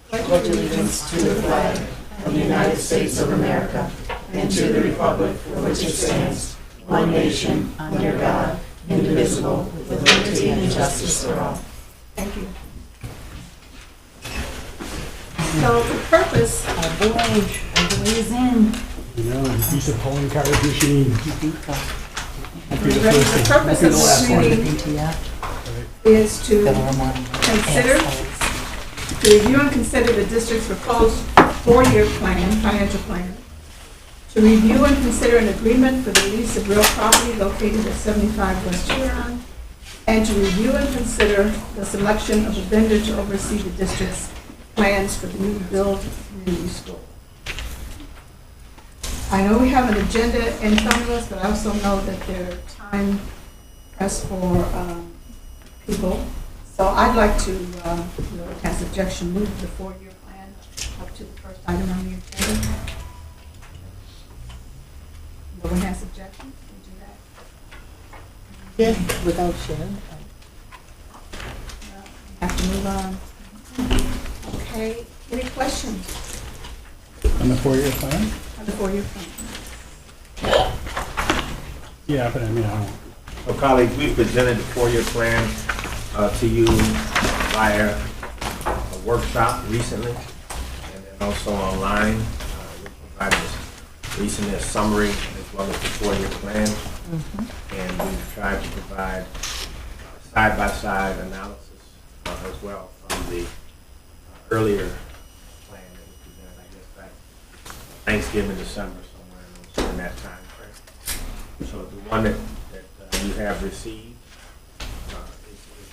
pledge allegiance to the flag of the United States of America and to the republic for which it stands, one nation, under God, indivisible, with liberty and justice for all. Thank you. So the purpose, Our boy is in. You know, he's a polling card machine. the purpose of this meeting is to review and consider the district's proposed four-year plan, financial plan, to review and consider an agreement for the lease of real property located at 75 West Huron, and to review and consider the selection of a vendor to oversee the district's plans for the new build community school. I know we have an agenda in front of us, but I also know that there are time press for people. So I'd like to, as objection, move the four-year plan up to the first item on the agenda. No one has objection? Can we do that? Yeah, without Sharon. Have to move on. Okay, any questions On the four-year plan? on the four-year plan? Yeah, but I mean, I don't. So colleagues, we presented the four-year plan to you via a workshop recently, and then also online. We provided recently a summary as well as the four-year plan, and we've tried to provide side-by-side analysis as well from the earlier plan that we presented, I guess, back Thanksgiving, December, somewhere in that time frame. So the one that you have received is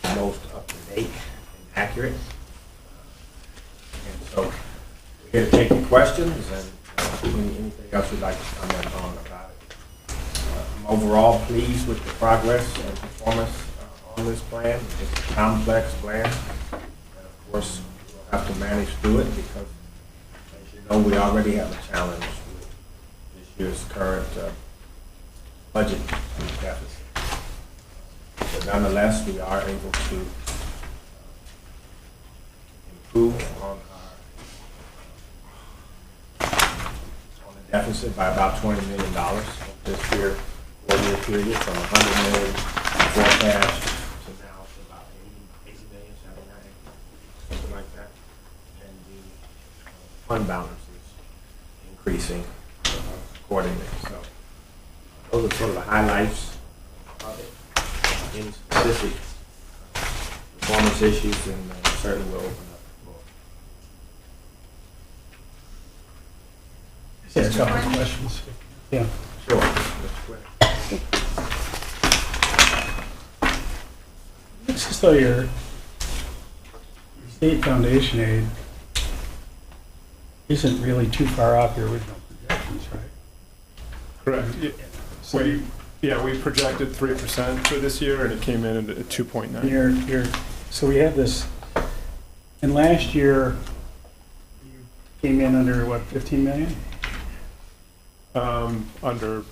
the most up-to-date and accurate. And so we're here to take your questions and anything else you'd like to comment on about it. I'm overall pleased with the progress and performance on this plan. It's a complex plan, and of course we'll have to manage through it because, as you know, we already have a challenge with this year's current budget deficit. But nonetheless, we are able to improve on the deficit by about $20 million over this year, four-year period, from $100 million forecast to now to about 80 million, 79, something like that. And the fund balance is increasing accordingly. So those are sort of the highlights of it. Any specific performance issues, and certainly we'll open up the floor. Yeah, a couple of questions. Yeah. Sure. Mr. Quinn. Looks as though your state foundation aid isn't really too far off your original projections, right? Correct. So We projected 3% for this year, and it came in at 2.9. So we have this, and last year you came in under what, 15 million? Under,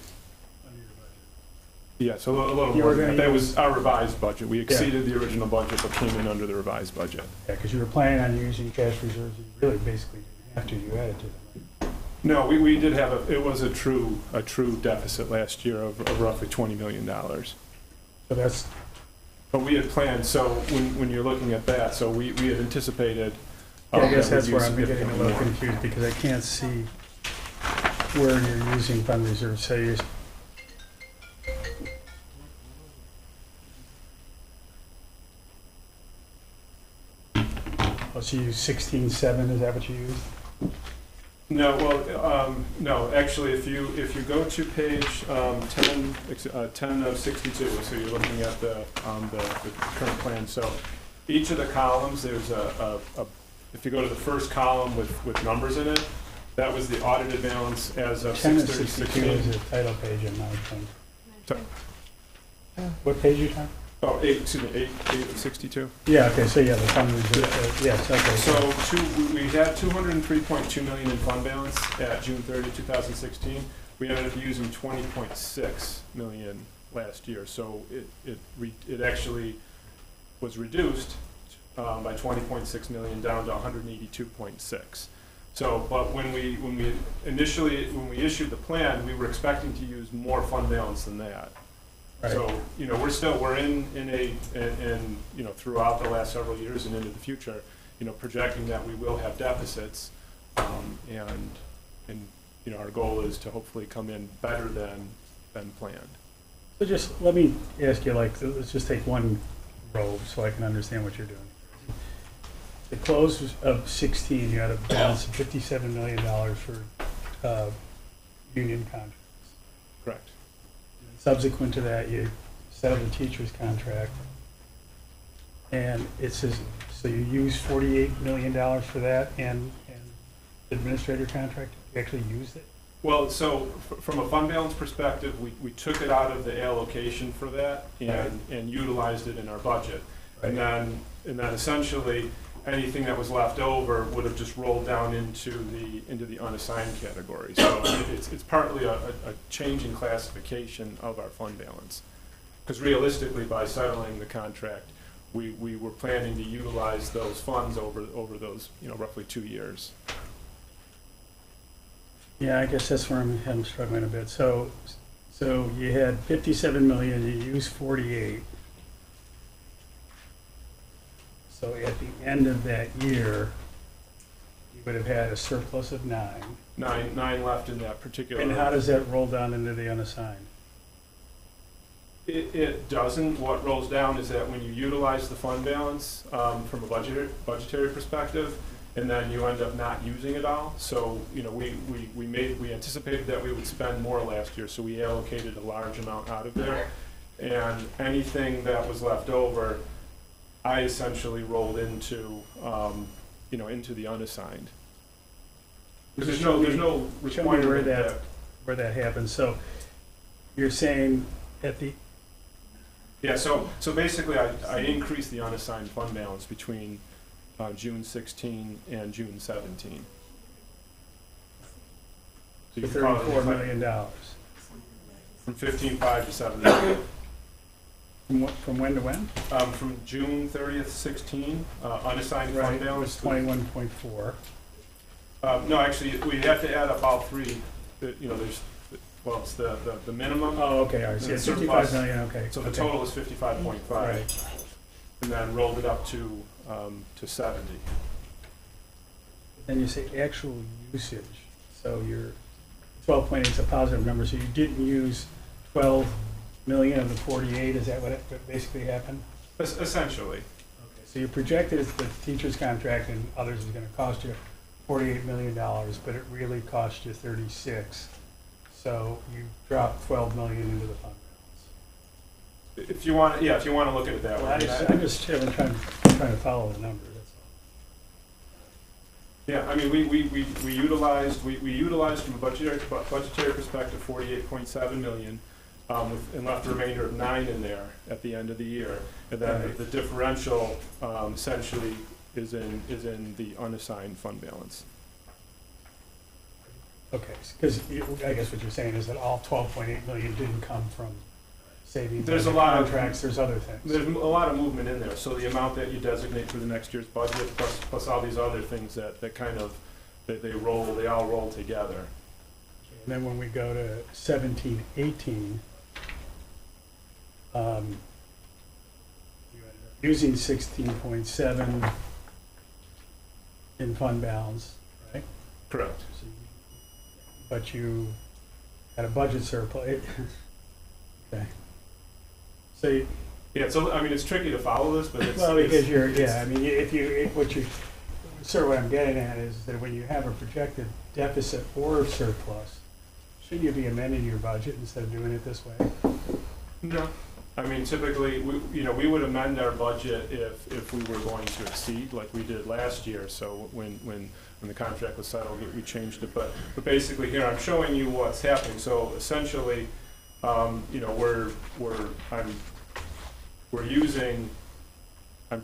yes, a little You more. were gonna That use- was our revised budget. We exceeded the original budget, but came in under the revised budget. Yeah, because you were planning on using cash reserves, you really basically didn't have to, you added to them. No, we did have it was a true deficit last year of roughly $20 million. So that's, But we had planned, so when you're looking at that, so we had anticipated. yeah, I guess that that's we'd where use I'm getting a significantly little more. confused, because I can't see where you're using fund reserves. So you're, so you use 16.7, is that what you used? No, well, no, actually, if you go to page 10 of 62, so you're looking at the current plan. So each of the columns, there's if you go to the first column with numbers in it, that was the audited balance as of 10 of 62 is 6/30/16. the title page in my thing. Sorry. What page are you talking? Oh, 8 of 62. Yeah, okay, so yeah, the fund reserve, yes, okay. So we had 203.2 million in fund balance at June 30, 2016. We ended up using 20.6 million last year. So it actually was reduced by 20.6 million down to 182.6. So, but when we issued the plan, we were expecting to use more fund balance than that. Right. So, we're in throughout the last several years and into the future, projecting that we will have deficits, and our goal is to hopefully come in better than planned. So just let me ask you, let's just take one row so I can understand what you're doing. The close of 16, you had a balance of $57 million for union contracts. Correct. Subsequent to that, you settled the teacher's contract. And it says, so you used $48 million for that and the administrator contract, you actually used it? Well, so from a fund balance perspective, we took it out of the allocation for that and utilized it in our budget. Right. And then essentially, anything that was left over would have just rolled down into the unassigned category. So it's partly a change in classification of our fund balance. Because realistically, by settling the contract, we were planning to utilize those funds over those, roughly 2 years. Yeah, I guess that's where I'm struggling a bit. So you had 57 million, you used 48. So at the end of that year, you would have had a surplus of 9. Nine left in that particular. And how does that roll down into the unassigned? It doesn't. What rolls down is that when you utilize the fund balance from a budgetary perspective, and then you end up not using it all. So we anticipated that we would spend more last year, so we allocated a large amount out of there, and anything that was left over, I essentially rolled into into the unassigned. Because there's no requirement where that happens. So you're saying at the so basically I increased the unassigned fund balance between June 16 and June 17. So $34 million. From 15.5 to 17. From when to when? From June 30th, 16, unassigned fund balance. 21.4. No, actually, we have to add up all three. There's it's the minimum. Oh, okay, all right. So 55 million. Okay. So the total is 55.5, right. And then rolled it up to 70. Then you say actual usage. So your 12.8 is a positive number. So you didn't use 12 million of the 48. Is that what basically happened? Essentially. Okay. So you projected the teacher's contract and others is going to cost you $48 million, but it really cost you 36. So you dropped 12 million into the fund balance. If you want to look at it that way. I'm just trying to follow the number. That's all. Yeah, I mean, we utilized from a budgetary perspective 48.7 million, and left the remainder of 9 in there at the end of the year, and then Right. the differential essentially is in the unassigned fund balance. Okay, because I guess what you're saying is that all 12.8 million didn't come from savings. There's a lot of contracts. There's other things. There's a lot of movement in there. So the amount that you designate for the next year's budget, plus all these other things that they all roll together. And then when we go to 17, 18, you ended up using 16.7 in fund balance, right? Correct. But you had a budget surplus. Okay. So So I mean, it's tricky to follow this, but it's because what I'm getting at is that when you have a projected deficit or surplus, shouldn't you be amending your budget instead of doing it this way? No. I mean, typically, we would amend our budget if we were going to exceed, like we did last year. So when the contract was settled, we changed it. But basically, here I'm showing you what's happening. So essentially, I'm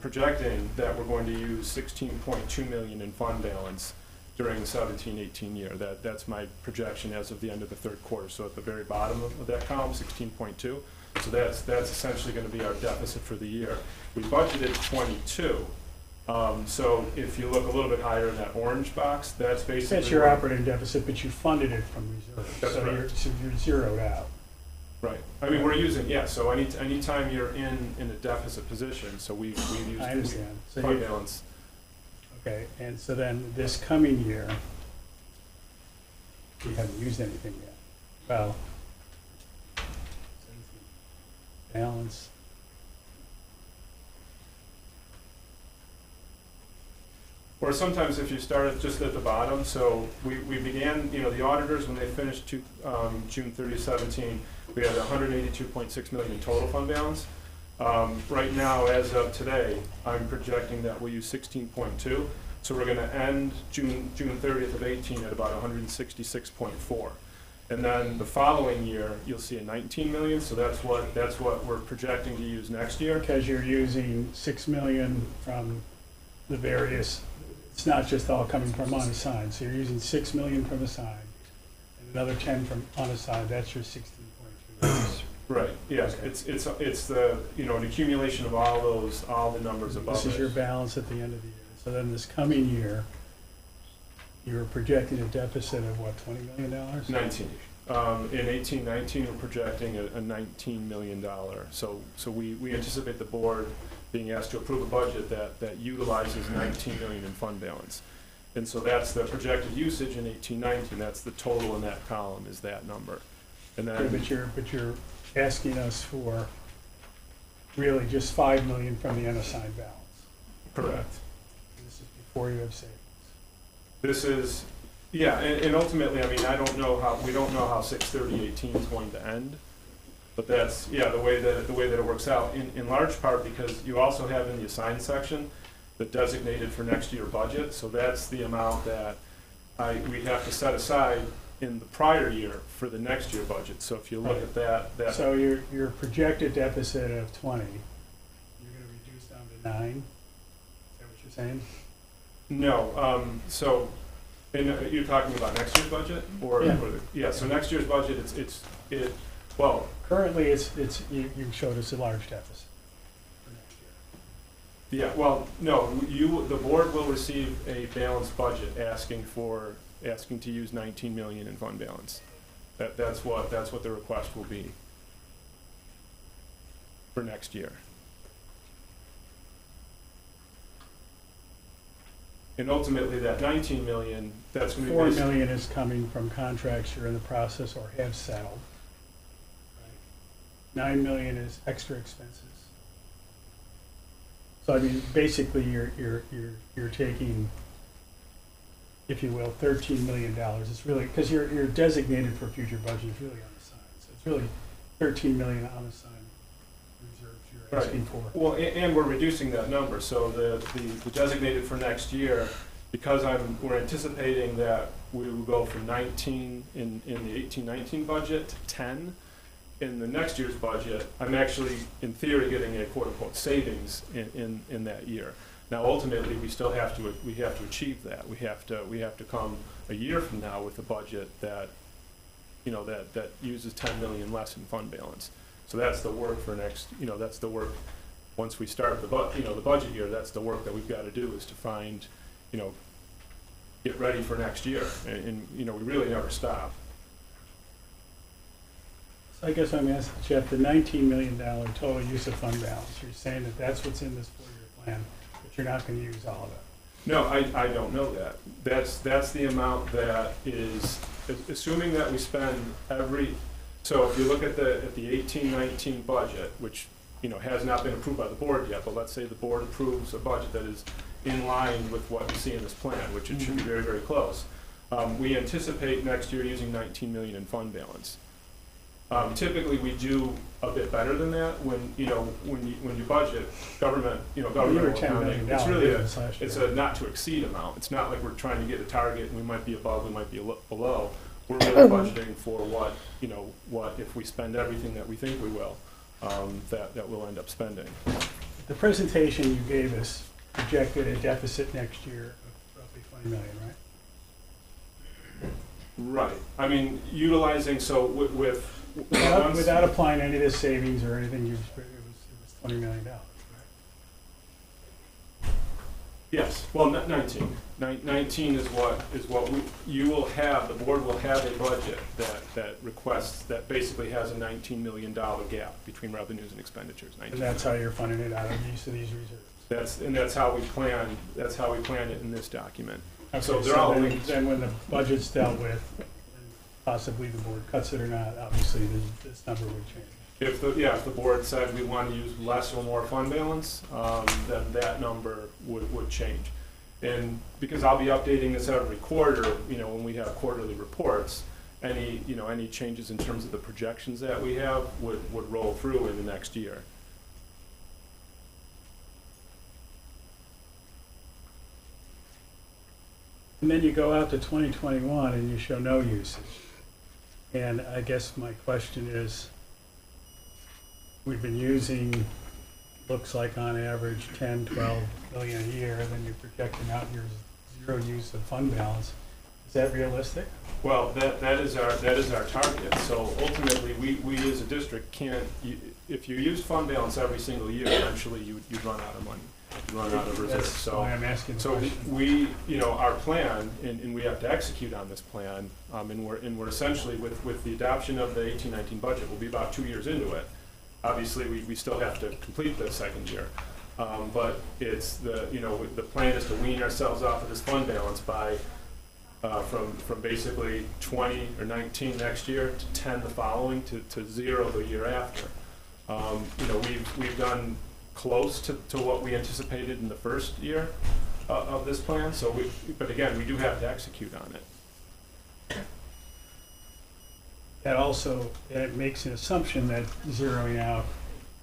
projecting that we're going to use 16.2 million in fund balance during the 17-18 year. That's my projection as of the end of the third quarter. So at the very bottom of that column, 16.2. So that's essentially going to be our deficit for the year. We budgeted 22, So if you look a little bit higher in that orange box, that's basically. That's your what- operating deficit, but you funded it from reserve. That's So correct. you're zeroed out. Right. I mean, we're using, yeah, so anytime you're in a deficit position, so we've used. I understand. So Fund you, balance. okay, and so then this coming year, we haven't used anything yet. Well, balance. Or sometimes if you start at just at the bottom, so we began, the auditors, when they finished June 30, 17, we had 182.6 million in total fund balance. Right now, as of today, I'm projecting that we'll use 16.2. So we're gonna end June 30th of 18 at about 166.4. And then the following year, you'll see a 19 million, so that's what we're projecting to use next year. Because you're using 6 million from the various, it's not just all coming from unassigned, so you're using 6 million from assigned, and another 10 from unassigned, that's your 16.2. Right, yeah, it's the, an accumulation of all the numbers above it. This is your balance at the end of the year. So then this coming year, you're projecting a deficit of what, $20 million? 19. In 18-19, we're projecting a $19 million. So we anticipate the board being asked to approve a budget that utilizes 19 million in fund balance. And so that's the projected usage in 18-19. That's the total in that column, is that number. And then, But you're asking us for really just 5 million from the unassigned balance. correct. This is before you have savings. This is, yeah, and ultimately, I mean, we don't know how 6/30/18 is going to end, but that's, yeah, the way that it works out, in large part because you also have in the assigned section the designated for next year budget, so that's the amount that we have to set aside in the prior year for the next year budget. So if you look at that. So your projected deficit of 20, you're gonna reduce down to 9? Is that what you're saying? No, so, and you're talking about next year's budget, or? Yeah. Yeah, so next year's budget, well, Currently, you showed us a large deficit for next year. yeah, well, no, the board will receive a balanced budget asking to use 19 million in fund balance. That's what the request will be for next year. And ultimately, that 19 million, that's going to be. 4 million is coming from contracts you're in the process or have settled. Right? 9 million is extra expenses. So I mean, basically, you're taking, if you will, $13 million. It's really, because you're designated for future budget, it's really unassigned. So it's really 13 million unassigned reserves you're asking for. Well, and we're reducing that number, so the designated for next year, because we're anticipating that we will go from 19 in the 18-19 budget to 10 in the next year's budget. I'm actually, in theory, getting a quote-unquote savings in that year. Now, ultimately, we have to achieve that. We have to come a year from now with a budget that uses 10 million less in fund balance. So that's the work for next. That's the work. Once we start the budget year, that's the work that we've got to do, is to find, get ready for next year, and we really never stop. So I guess I'm asking, Jeff, the $19 million total use of fund balance, you're saying that that's what's in this 4-year plan, but you're not going to use all of it? No, I don't know that. That's the amount that is, assuming that we spend so if you look at the 18-19 budget, which has not been approved by the board yet, but let's say the board approves a budget that is in line with what you see in this plan, which it should be very, very close. We anticipate next year using 19 million in fund balance. Typically, we do a bit better than that when you budget government. Government. $10 million. It's really it's a not to exceed amount. It's not like we're trying to get a target and we might be above, we might be below. We're really budgeting for what if we spend everything that we think we will, that we'll end up spending. The presentation you gave us projected a deficit next year of roughly 20 million, right? Right. I mean, utilizing Without applying any of the savings or anything, it was $20 million, right? Yes, well, 19. 19 is what you will have, the board will have a budget that requests, that basically has a $19 million gap between revenues and expenditures. And that's how you're funding it out of use of these reserves. That's how we plan it in this document. Okay, So they're all then, linked. then when the budget's dealt with, and possibly the board cuts it or not, obviously this number would change. If the board said we want to use less or more fund balance, then that number would change. And because I'll be updating this every quarter, when we have quarterly reports, any changes in terms of the projections that we have would roll through in the next year. And then you go out to 2021 and you show no usage. And I guess my question is, we've been using, looks like on average 10, 12 million a year, and then you're projecting out your zero use of fund balance. Is that realistic? Well, that is our target. So ultimately, we as a district can't, if you use fund balance every single year, eventually you'd run out of money. You'd run out of reserves. That's why I'm asking the So question. our plan, and we have to execute on this plan, and we're essentially, with the adoption of the 18-19 budget, we'll be about 2 years into it. Obviously, we still have to complete the second year. But it's the plan is to wean ourselves off of this fund balance by, from basically 20 or 19 next year to 10 the following to 0 the year after. We've done close to what we anticipated in the first year of this plan. So but again, we do have to execute on it. That also, it makes an assumption that zeroing out,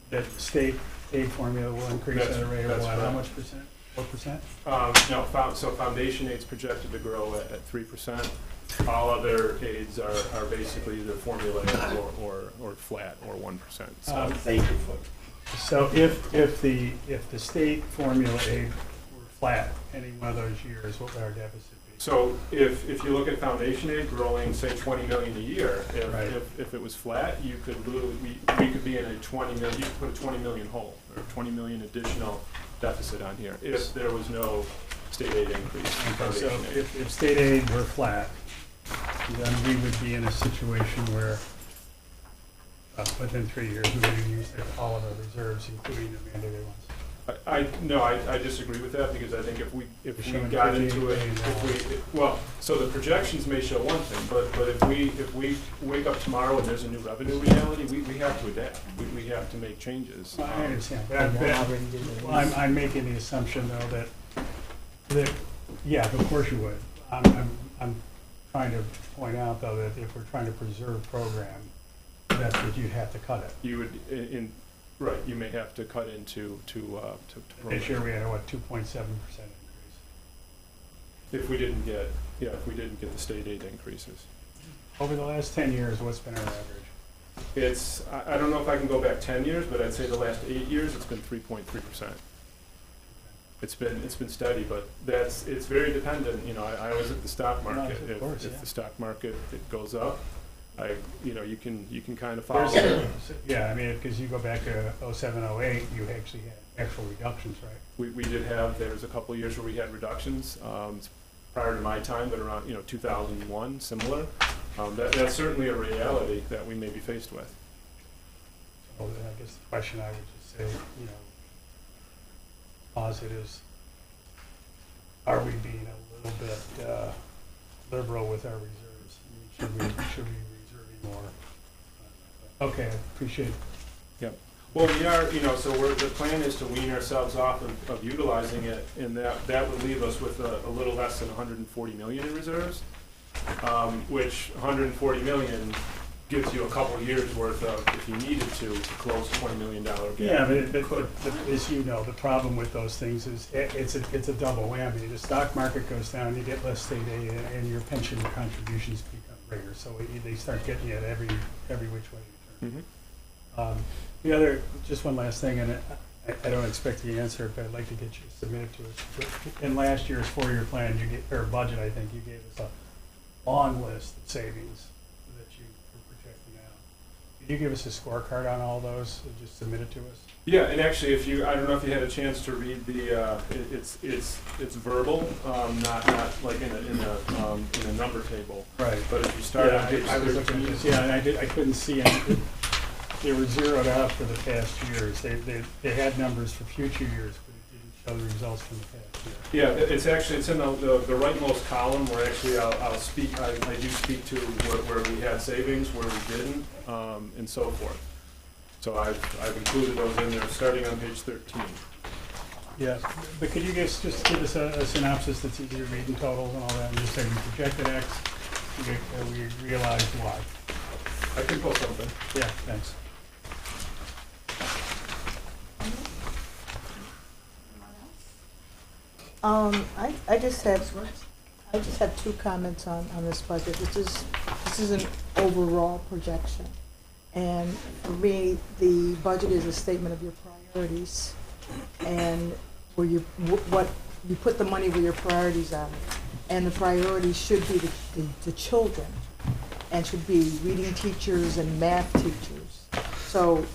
that state aid formula will increase at a rate of That's what, how correct. much percent? 4%? So foundation aid's projected to grow at 3%. All other aids are basically either formulated or flat or 1%. So Thank you for. So if the state formula aid were flat any one of those years, what would our deficit be? So if you look at foundation aid growing, say, 20 million a year, Right. if it was flat, you could literally, we could be in a 20 million, you could put a 20 million hole, or 20 million additional deficit on here, if there was no state aid increase in Okay, so foundation aid. if state aid were flat, then we would be in a situation where within 3 years, we would have used all of our reserves, including the mandated ones. I disagree with that, because I think if we showing got 58 into it, million so the projections may show one thing, but if we wake up tomorrow and there's a new revenue reality, we have to adapt. We have to make changes. I understand, but I'm making the assumption, though, that, yeah, of course you would. I'm trying to point out, though, that if we're trying to preserve program, that's what you'd have to cut it. You would, right, you may have to cut into This year, we had a, 2.7% increase. if we didn't get the state aid increases. Over the last 10 years, what's been our average? I don't know if I can go back 10 years, but I'd say the last 8 years, it's been 3.3%. It's been steady, but it's very dependent. I always at the stock market. No, of course, if yeah. the stock market it goes up, you can kind of follow. Yeah, I mean, because you go back to 07, 08, you actually had actual reductions, right? We did have, there was a couple of years where we had reductions, prior to my time, but around 2001, similar. That's certainly a reality that we may be faced with. So I guess the question I would just say, positives, are we being a little bit liberal with our reserves? I mean, should we be reserving more? Okay, I appreciate it. Yep. Well, we are, so the plan is to wean ourselves off of utilizing it, and that would leave us with a little less than 140 million in reserves, which 140 million gives you a couple of years worth of, if you needed to close a $20 million gap. Yeah, but as you know, the problem with those things is it's a double whammy. The stock market goes down, you get less state aid, and your pension contributions become greater. So they start getting you at every which way you turn. Mm-hmm. The other, just one last thing, and I don't expect the answer, but I'd like to get you submitted to us. But in last year's 4-year plan, or budget, I think, you gave us a long list of savings that you were projecting out. Could you give us a scorecard on all those and just submit it to us? Yeah, and actually, I don't know if you had a chance to read it's verbal, not like in a number table. Right. But if you start on page I was looking at 13, this, yeah, and I couldn't see any. They were zeroed out for the past years. They had numbers for future years, but it didn't show the results from the past year. yeah, it's in the rightmost column where actually I do speak to where we had savings, where we didn't, and so forth. So I've included those in there, starting on page 13. Yeah, but could you just give us a synopsis that's easy to read in totals and all that, and just say we projected X, we realized Y? I can pull something. Yeah, thanks. I just had two comments on this budget. This is an overall projection. And for me, the budget is a statement of your priorities and where you put the money where your priorities are. And the priorities should be the children and should be reading teachers and math teachers. So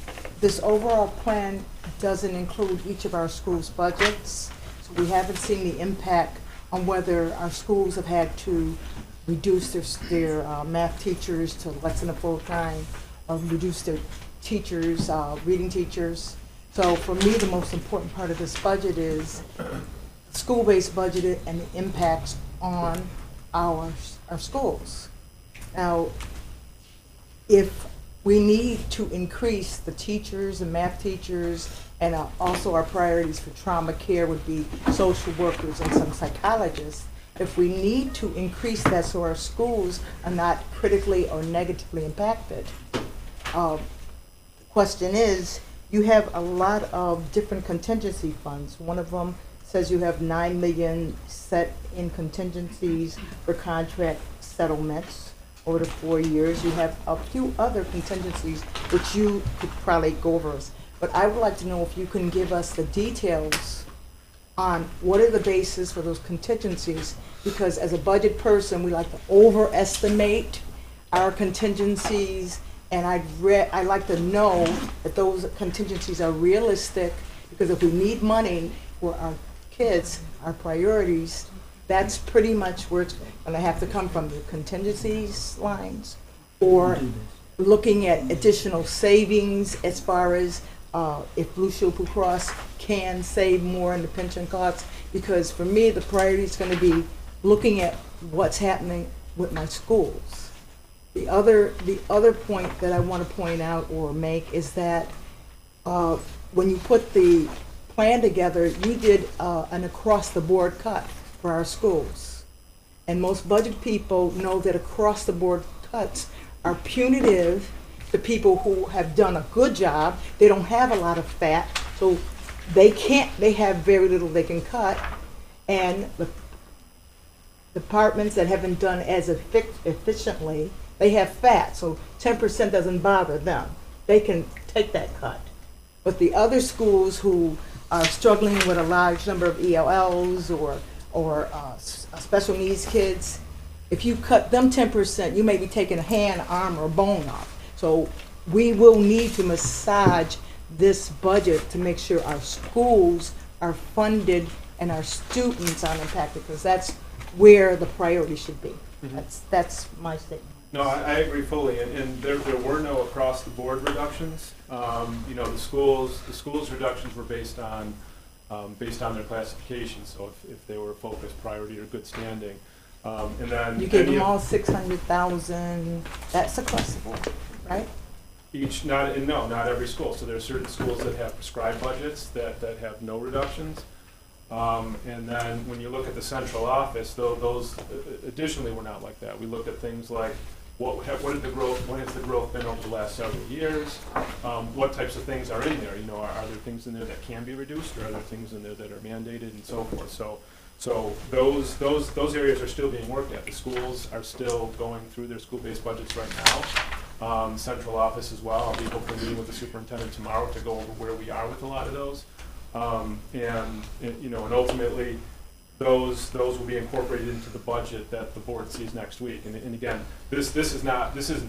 this overall plan doesn't include each of our schools' budgets. So we haven't seen the impact on whether our schools have had to reduce their math teachers to less than a full-time, or reduce their teachers, reading teachers. So for me, the most important part of this budget is school-based budget and the impacts on our schools. Now, if we need to increase the teachers and math teachers, and also our priorities for trauma care would be social workers and some psychologists. If we need to increase that so our schools are not critically or negatively impacted, the question is, you have a lot of different contingency funds. One of them says you have $9 million set in contingencies for contract settlements over the 4 years. You have a few other contingencies which you could probably go over us. But I would like to know if you can give us the details on what are the bases for those contingencies, because as a budget person, we like to overestimate our contingencies, and I'd like to know that those contingencies are realistic, because if we need money for our kids, our priorities, that's pretty much where it's going to have to come from, the contingencies lines, or looking at additional savings as far as if Blue Shield Blue Cross can save more in the pension costs, because for me the priority is going to be looking at what's happening with my schools. The other point that I want to point out or make is that when you put the plan together, you did an across-the-board cut for our schools, and most budget people know that across-the-board cuts are punitive to people who have done a good job. They don't have a lot of fat, so they have very little they can cut, and the departments that haven't done as efficiently, they have fat, so 10% doesn't bother them. They can take that cut. But the other schools who are struggling with a large number of ELLs or special needs kids, if you cut them 10%, you may be taking a hand, arm, or bone off. So we will need to massage this budget to make sure our schools are funded and our students aren't impacted, because that's where the priority should be. Mm-hmm. That's my statement. No, I agree fully, and there were no across-the-board reductions. The schools reductions were based on their classification. So if they were focused, priority, or good standing, and then you gave them all 600,000. That's across the board, right? Not every school. So there are certain schools that have prescribed budgets that have no reductions. And then when you look at the central office, those additionally were not like that. We looked at things like what has the growth been over the last several years? What types of things are in there? Are there things in there that can be reduced, or are there things in there that are mandated, and so forth? So those areas are still being worked at. The schools are still going through their school-based budgets right now. Central office as well. I'll be hopefully meeting with the superintendent tomorrow to go over where we are with a lot of those. And ultimately, those will be incorporated into the budget that the board sees next week. And again, this isn't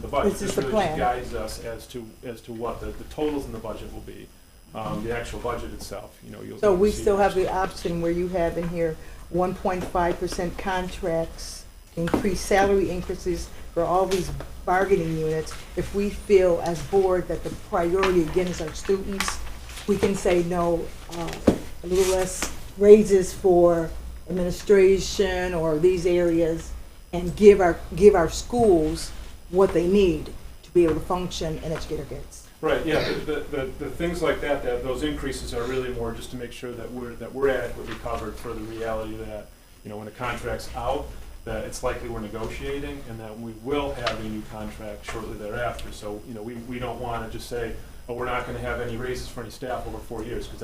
the budget. This is This the really plan. just guides us as to what the totals in the budget will be. The actual budget itself, you'll. So we see still have next the option where you have in here 1.5% contracts, increased salary increases for all these bargaining units. If we feel as board that the priority again is our students, we can say no, a little less raises for administration or these areas, and give our schools what they need to be able to function and educate our kids. Right, yeah, the things like that, those increases are really more just to make sure that we're adequately covered for the reality that, when a contract's out, that it's likely we're negotiating, and that we will have a new contract shortly thereafter. So, we don't want to just say, oh, we're not going to have any raises for any staff over 4 years, because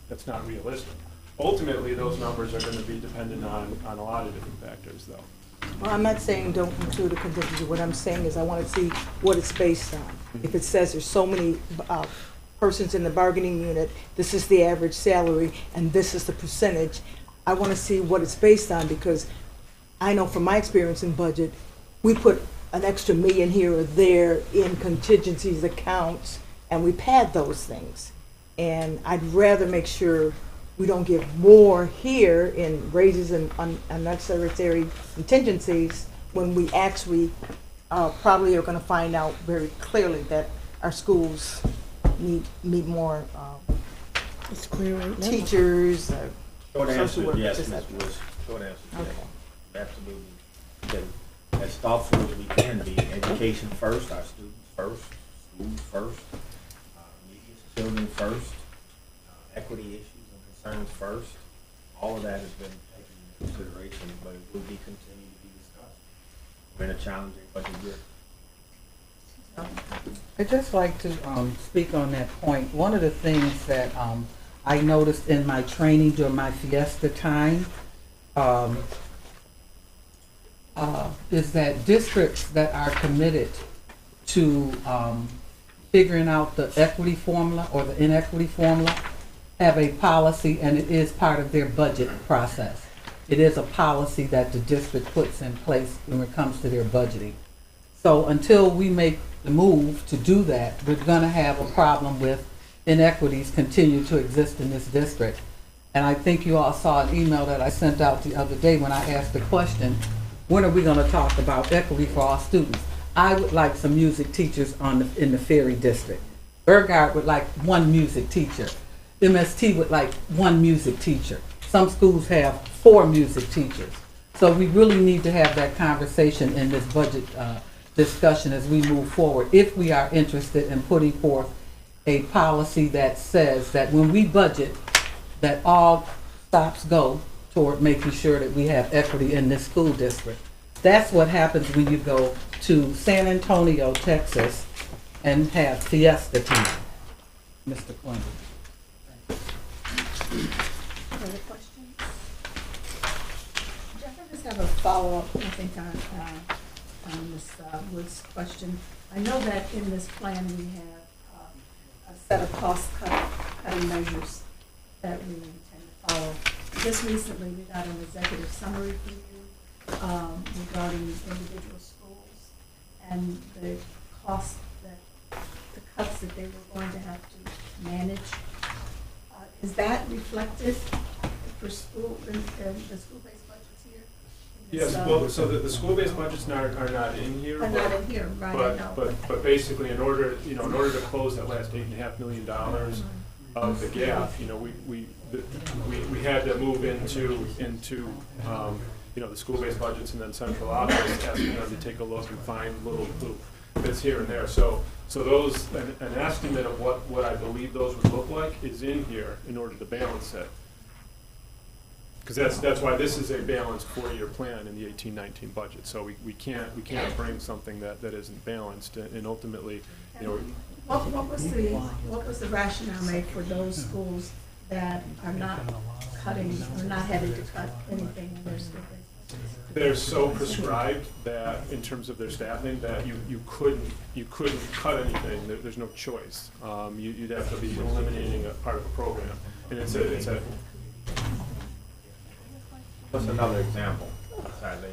that's not realistic. Ultimately, those numbers are going to be dependent on a lot of different factors, though. Well, I'm not saying don't include a contingency. What I'm saying is I want to see what it's based on. If it says there's so many persons in the bargaining unit, this is the average salary, and this is the percentage, I want to see what it's based on, because I know from my experience in budget, we put an extra million here or there in contingencies accounts, and we pad those things. And I'd rather make sure we don't give more here in raises and unnecessary contingencies when we actually probably are going to find out very clearly that our schools need more It's clear right now. teachers, Short social answer, workers, yes, et Ms. cetera. Woods. Short answer, yes. Okay. Absolutely. Then, as thoughtful as we can be, education first, our students first, schools first, children first, equity issues and concerns first. All of that has been taken into consideration, but it will be continued to be discussed. We're in a challenging budget year. I'd just like to speak on that point. One of the things that I noticed in my training during my Fiesta time is that districts that are committed to figuring out the equity formula or the inequity formula have a policy, and it is part of their budget process. It is a policy that the district puts in place when it comes to their budgeting. So until we make the move to do that, we're going to have a problem with inequities continue to exist in this district. And I think you all saw an email that I sent out the other day when I asked the question, when are we going to talk about equity for all students? I would like some music teachers in the Ferry District. Burgard would like one music teacher. MST would like one music teacher. Some schools have 4 music teachers. So we really need to have that conversation in this budget discussion as we move forward, if we are interested in putting forth a policy that says that when we budget, that all stops go toward making sure that we have equity in this school district. That's what happens when you go to San Antonio, Texas, and have Fiesta time. Mr. Quimby. Other questions? Jeff, I just have a follow-up, I think, on Ms. Wood's question. I know that in this plan we have a set of cost-cutting measures that we intend to follow. Just recently, we got an executive summary from you regarding individual schools and the cost the cuts that they were going to have to manage. Is that reflected for school, in the school-based budgets here? Yes, well, so the school-based budgets are not in here. Are not in here, right, I know. But basically, in order to close that last $8.5 million of the gap, we had to move into the school-based budgets and then central office, asking them to take a look and find little bits here and there. So those, an estimate of what I believe those would look like is in here in order to balance it. Because that's why this is a balanced 4-year plan in the 18-19 budget. So we can't bring something that isn't balanced, and ultimately, What was the rationale made for those schools that are not cutting, or not having to cut anything in their school-based budgets? they're so prescribed that, in terms of their staffing, that you couldn't cut anything. There's no choice. You'd have to be eliminating a part of the program, and it's a What's another example besides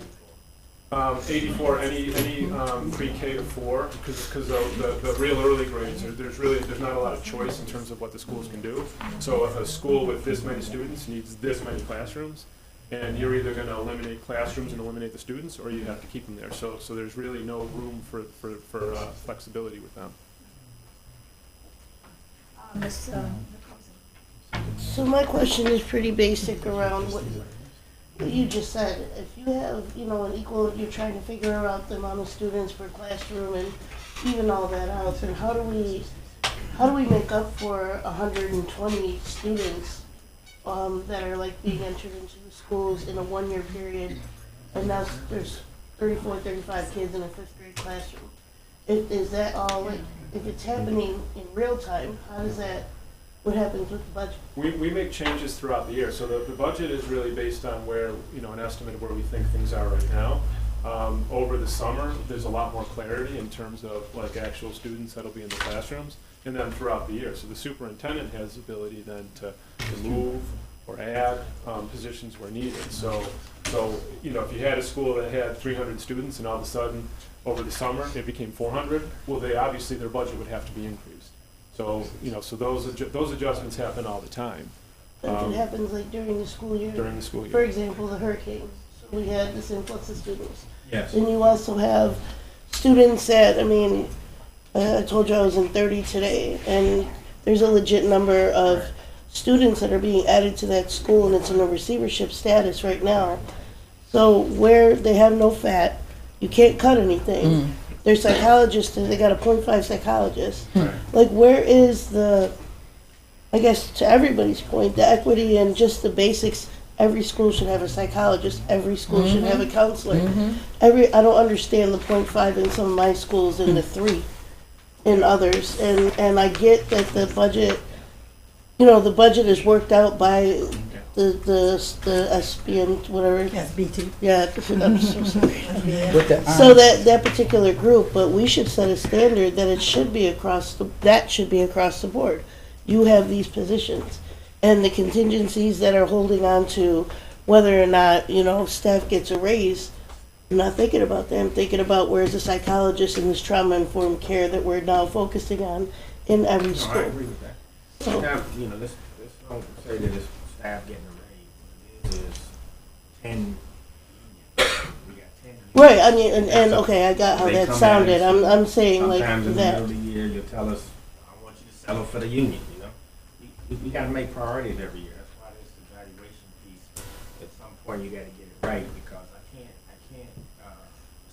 84? 84, any pre-K to 4, because the real early grades, there's not a lot of choice in terms of what the schools can do. So a school with this many students needs this many classrooms, and you're either going to eliminate classrooms and eliminate the students, or you have to keep them there. So there's really no room for flexibility with them. So my question is pretty basic around what you just said. If you have, an equal, you're trying to figure out the amount of students per classroom and even all that out, then how do we make up for 120 students that are like being entered into the schools in a 1-year period, and now there's 34, 35 kids in a 5th grade classroom? Is that all, like, if it's happening in real time, how does that, what happens with the budget? We make changes throughout the year, so the budget is really based on where, an estimate of where we think things are right now. Over the summer, there's a lot more clarity in terms of like actual students that'll be in the classrooms, and then throughout the year. So the superintendent has the ability then to move or add positions where needed. So if you had a school that had 300 students and all of a sudden over the summer it became 400, well, obviously their budget would have to be increased. So, so those adjustments happen all the time. But if it happens like during the school year? During the school year. For example, the hurricane. So we had this influx of students. Yes. Then you also have students that, I told you I was in 30 today, and there's a legit number of students that are being added to that school, and it's in a receivership status right now. So where they have no fat, you can't cut anything. They're psychologists, and they got a 0.5 psychologist. Right. Like, where is the, I guess, to everybody's point, the equity and just the basics? Every school should have a psychologist. Every school should have a counselor. I don't understand the 0.5 in some of my schools and the 3 in others. And I get that the budget, the budget is worked out by the SBN, whatever. Yes, BT. Yeah, I'm so sorry. With the, So that particular group, but we should set a standard that it should be across the board. You have these positions, and the contingencies that are holding on to whether or not, staff gets a raise. I'm not thinking about that. I'm thinking about where's the psychologist and this trauma-informed care that we're now focusing on in every No, school. I agree with that. So- Now, let's don't say that it's staff getting a raise. What it is 10. We got 10. Right, and okay, I got how They that come sounded. at us. I'm saying like Sometimes in the that. middle of the year, you'll tell us, I want you to settle for the union, We got to make priorities every year. That's why this evaluation piece, at some point, you got to get it right, because I can't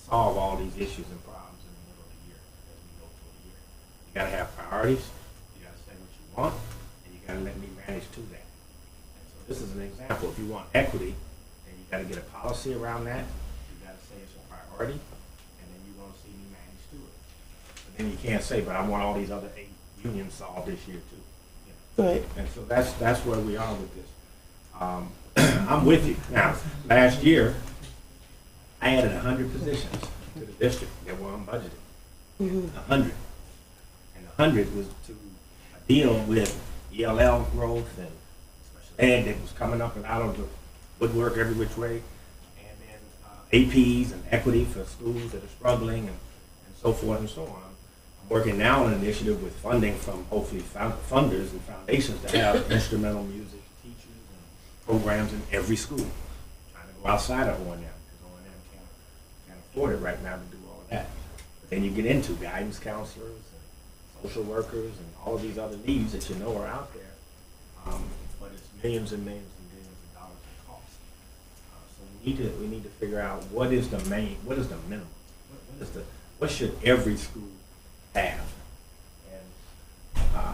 solve all these issues and problems in the middle of the year as we go through the year. You got to have priorities, you got to say what you want, and you got to let me manage to that. And so this is an example. If you want equity, then you got to get a policy around that. You got to say it's a priority, and then you're going to see me manage to it. But then you can't say, but I want all these other 8 unions solved this year too. Right. And so that's where we are with this. I'm with you. Now, last year, I added 100 positions to the district that were unbudgeted. 100. And 100 was to deal with ELL growth and special ed that was coming up and out of the woodwork every which way. And then APs and equity for schools that are struggling and so forth and so on. Working now on an initiative with funding from hopefully funders and foundations to have instrumental music teachers and programs in every school. Trying to go outside of O&M, because O&M can't afford it right now to do all of that. But then you get into guidance counselors and social workers and all of these other needs that are out there. But it's millions and millions and billions of dollars in cost. So we need to figure out what is the minimum? What should every school have? And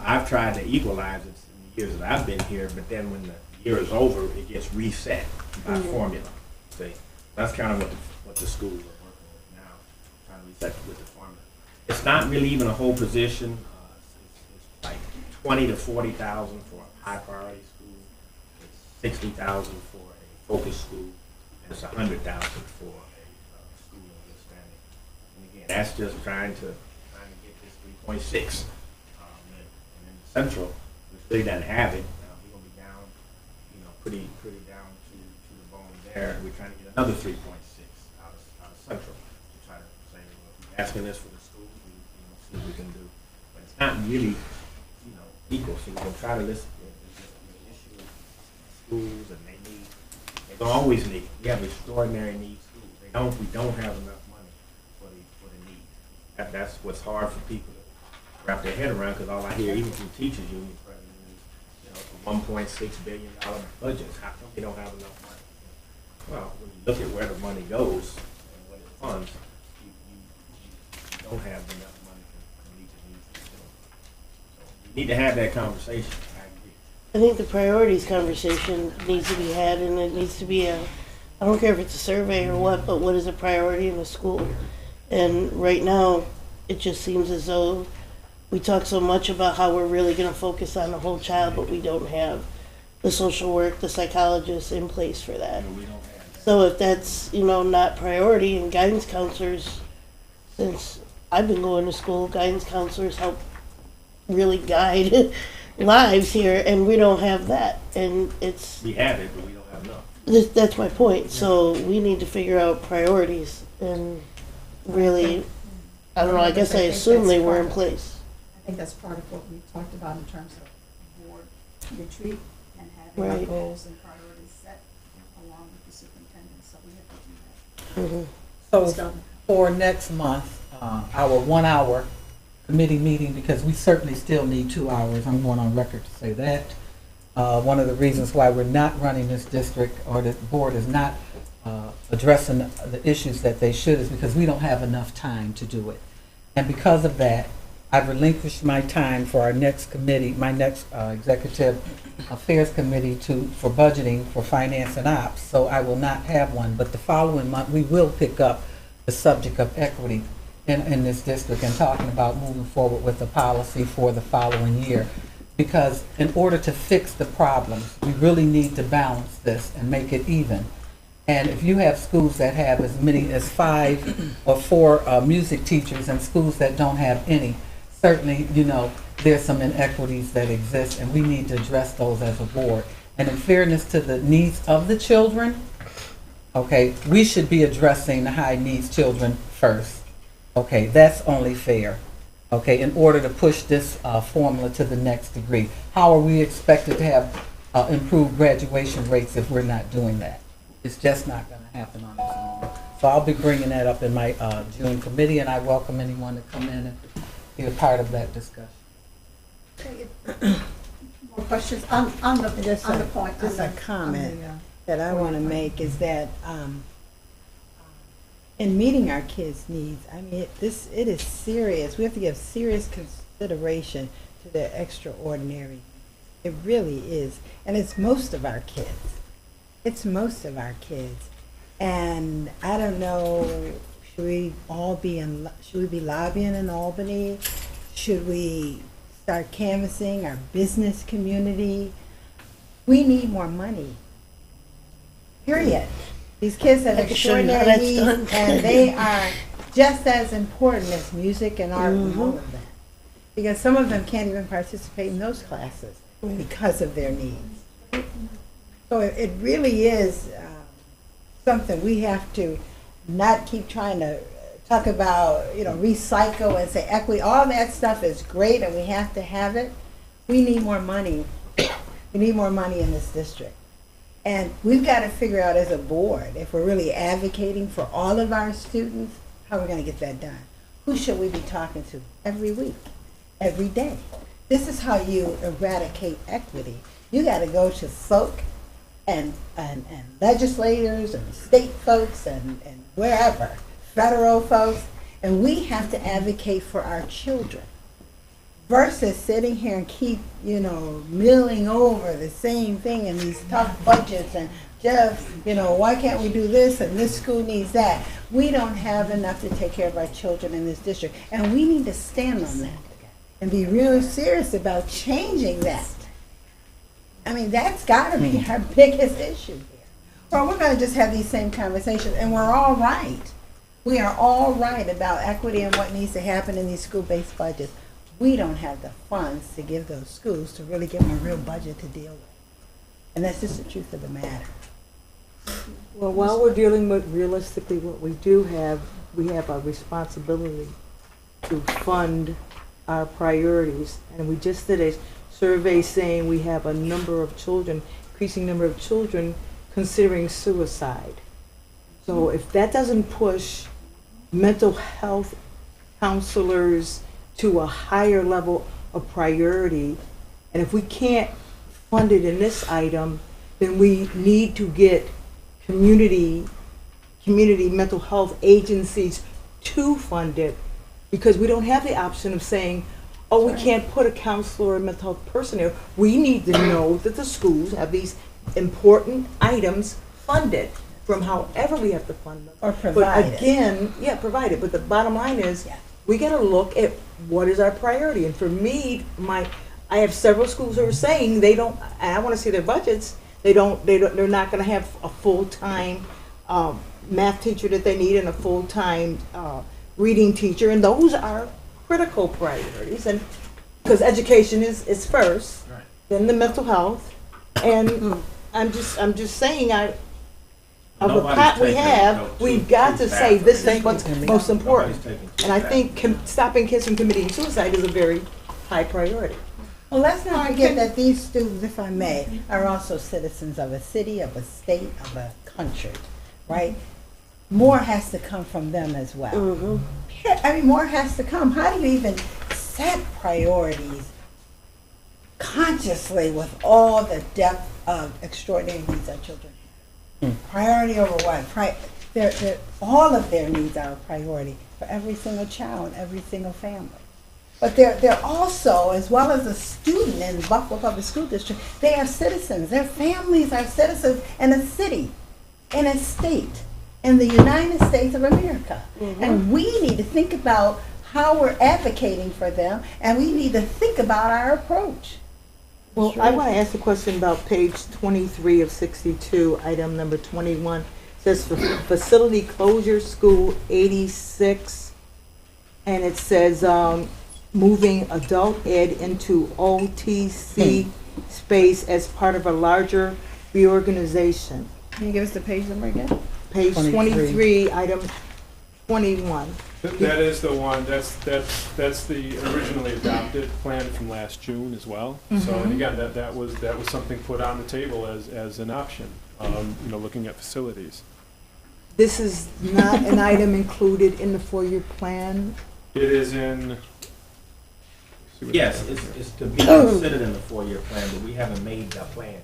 I've tried to equalize it in the years that I've been here, but then when the year is over, it gets reset by formula. See, that's kind of what the schools are working with now, trying to reset with the formula. It's not really even a whole position. It's like 20 to 40,000 for a high priority school. It's 60,000 for a focus school, and it's 100,000 for a school of good standing. And again, that's just trying to get this 3.6. And then Central, which really doesn't have it, we're gonna be down, pretty down to the bone there, we're trying to get another 3.6 out of Central to try to say, well, if you're asking this for the schools, we see what we can do. But it's not really, equal, so we're gonna try to listen to the issue of schools, and they always need, we have extraordinary needs schools. We don't have enough money for the needs. That's what's hard for people to wrap their head around, because all I hear, even from teachers union president, is, a $1.6 billion budget. How come they don't have enough money? Well, when you look at where the money goes and what it funds, you don't have enough money to meet the needs of the children. So we need to have that conversation. I agree. I think the priorities conversation needs to be had, and it needs to be I don't care if it's a survey or what, but what is a priority in the school? And right now, it just seems as though we talk so much about how we're really going to focus on the whole child, but we don't have the social work, the psychologists in place for that. We don't have that. So if that's, not priority, and guidance counselors, since I've been going to school, guidance counselors help really guide lives here, and we don't have that. And We have it, but we don't have enough. that's my point. So we need to figure out priorities, and really, I don't know, I guess I assume they were in place. I think that's part of what we talked about in terms of board retreat and having our Right. goals and priorities set along with the superintendent, so we have to do that. So for next month, our 1 hour committee meeting, because we certainly still need 2 hours, I'm going on record to say that. One of the reasons why we're not running this district, or the board is not addressing the issues that they should, is because we don't have enough time to do it. And because of that, I've relinquished my time for our next committee, my next executive affairs committee for budgeting for finance and ops. So I will not have one, but the following month we will pick up the subject of equity in this district and talking about moving forward with the policy for the following year. Because in order to fix the problems, we really need to balance this and make it even. And if you have schools that have as many as 5 or 4 music teachers and schools that don't have any, certainly, there's some inequities that exist, and we need to address those as a board. And in fairness to the needs of the children, okay, we should be addressing the high needs children first. Okay, that's only fair. Okay, in order to push this formula to the next degree. How are we expected to have improved graduation rates if we're not doing that? It's just not going to happen on its own. So I'll be bringing that up in my June committee, and I welcome anyone to come in and be a part of that discussion. More questions on the point? Just a comment that I want to make is that in meeting our kids' needs, I mean, it is serious. We have to give serious consideration to their extraordinary. It really is. And it's most of our kids. It's most of our kids. And I don't know, should we be lobbying in Albany? Should we start canvassing our business community? We need more money. Period. These kids have extraordinary needs, and they are just as important as music and art and all of that. Because some of them can't even participate in those classes because of their needs. So it really is something we have to not keep trying to talk about, recycle and say equity. All that stuff is great, and we have to have it. We need more money. We need more money in this district. And we've got to figure out as a board, if we're really advocating for all of our students, how we're going to get that done. Who should we be talking to every week, every day? This is how you eradicate equity. You got to go to folk and legislators and state folks and wherever, federal folks, and we have to advocate for our children. Versus sitting here and keep, milling over the same thing in these tough budgets and just, why can't we do this and this school needs that? We don't have enough to take care of our children in this district. And we need to stand on that and be really serious about changing that. I mean, that's got to be our biggest issue here. Or we're going to just have these same conversations, and we're all right. We are all right about equity and what needs to happen in these school-based budgets. We don't have the funds to give those schools to really give them a real budget to deal with. And that's just the truth of the matter. Well, while we're dealing with realistically what we do have, we have a responsibility to fund our priorities. And we just did a survey saying we have a number of children, increasing number of children considering suicide. So if that doesn't push mental health counselors to a higher level of priority, and if we can't fund it in this item, then we need to get community mental health agencies to fund it, because we don't have the option of saying, oh, we can't put a counselor or mental health person there. We need to know that the schools have these important items funded from however we have to fund them. Or But provided. again, yeah, provided, but the bottom line is, Yeah. we gotta look at what is our priority. And for me, I have several schools who are saying they don't, and I wanna see their budgets, they're not gonna have a full-time, math teacher that they need and a full-time, reading teacher, and those are critical priorities, and, because education is first, Right. then the mental health, and I'm just saying, of the Nobody's pot we taking have, no we've two- got two to say, this factors. is what's Thank you. most important. Nobody's taking two And I think factors. stopping kids from committing suicide is a very high priority. Well, let's not forget that these students, if I may, are also citizens of a city, of a state, of a country, right? More has to come from them as well. I mean, more has to come. How do you even set priorities consciously with all the depth of extraordinary needs our children have? Priority over what? All of their needs are a priority for every single child, every single family. But they're also, as well as a student in Buffalo Public School District, they are citizens. Their families are citizens in a city, in a state, in the United States of America. And we need to think about how we're advocating for them, and we need to think about our approach. Well, I want to ask a question about page 23 of 62, item number 21. It says for facility closure, school 86, and it says moving adult ed into OTC space as part of a larger reorganization. Can you give us the page number again? Page 23. 23, item 21. That is the one, that's the originally adopted plan from last June as well. So, and again, that was something put on the table as an option, looking at facilities. This is not an item included in the four-year plan. It is in. Yes, it's to be considered in the four-year plan, but we haven't made the plan yet.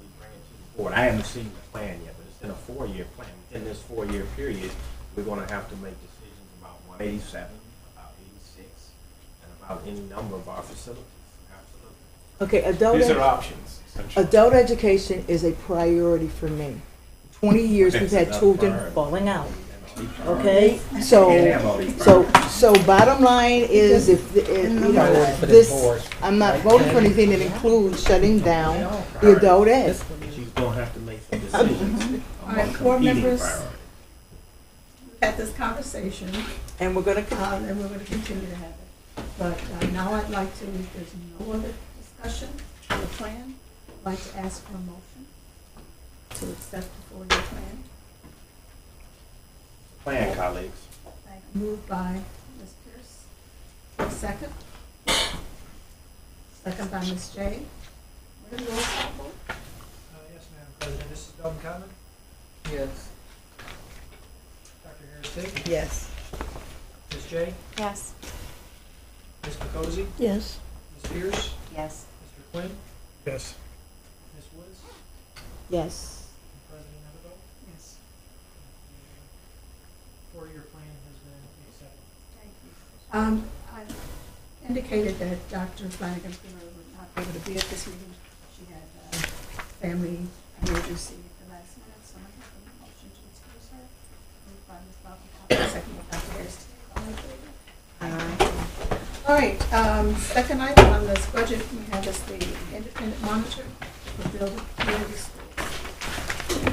We bring it to the board. I haven't seen the plan yet, but it's in a four-year plan. In this four-year period, we're gonna have to make decisions about 187, about 86, and about any number of our facilities. Absolutely. Okay, These are options, essentially. adult education is a priority for me. 20 years we've had That's children priority. falling out. Okay. Okay, Can't have all these so bottom line is if this, I'm not voting for anything that includes shutting down the adult ed. She's gonna have to make some decisions All right, among board competing members. priorities. We've had this conversation, And we're gonna, and we're going to continue to have it. But now I'd like to, if there's no other discussion on the plan, I'd like to ask for a motion to accept the four-year plan. Plan, colleagues. Moved by Ms. Pierce. Second. Second by Ms. J. What is the roll call vote? Yes, Madam President, this is Dalton Cotman. Yes. Dr. Harris-Tig, Yes. Ms. J, Yes. Ms. McCosey, Yes. Ms. Pierce, Yes. Mr. Quinn, Yes. Ms. Woods, yes. and President Everett. Yes. The four-year plan has been accepted. I indicated that Dr. Flanagan would not be able to be at this meeting. She had a family emergency at the last minute, so I have a motion to excuse her. Moved by Ms. Buckles, second by Dr. Harris. All in favor? All right, second item on this budget, we have is the independent monitor for building community schools.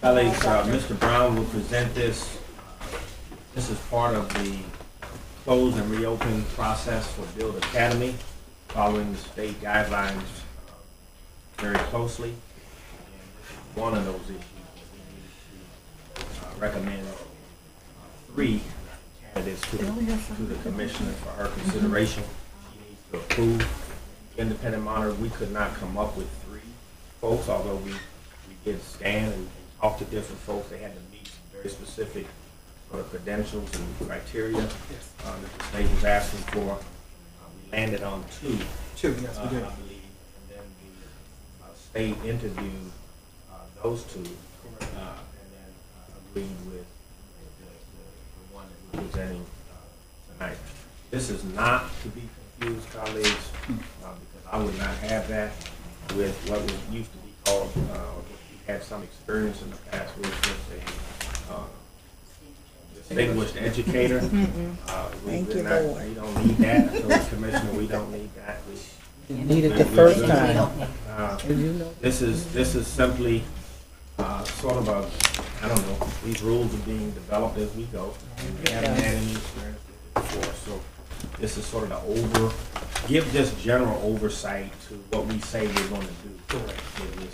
Colleagues, Mr. Brown will present this. This is part of the close and reopen process for Build Academy, following the state guidelines very closely. And this is one of those issues. We need to recommend 3 candidates to the commissioner for her consideration. She needs to approve. Independent monitor, we could not come up with 3 folks, although we did scan and talk to different folks. They had to meet some very specific sort of credentials and criteria that the state was asking for. We landed on 2. Two, yes, we did. I believe, and then the state interviewed those 2, and then agreed with the one that we're presenting tonight. This is not to be confused, colleagues, because I would not have that with what was used to be called, what we had some experience in the past with a distinguished educator. Thank you, Lord. We don't need that. I told the commissioner we don't need that. You need it the first time. This is simply sort of a, I don't know, these rules are being developed as we go. We haven't had any experience with it before, so this is sort of the give this general oversight to what we say we're going to do in this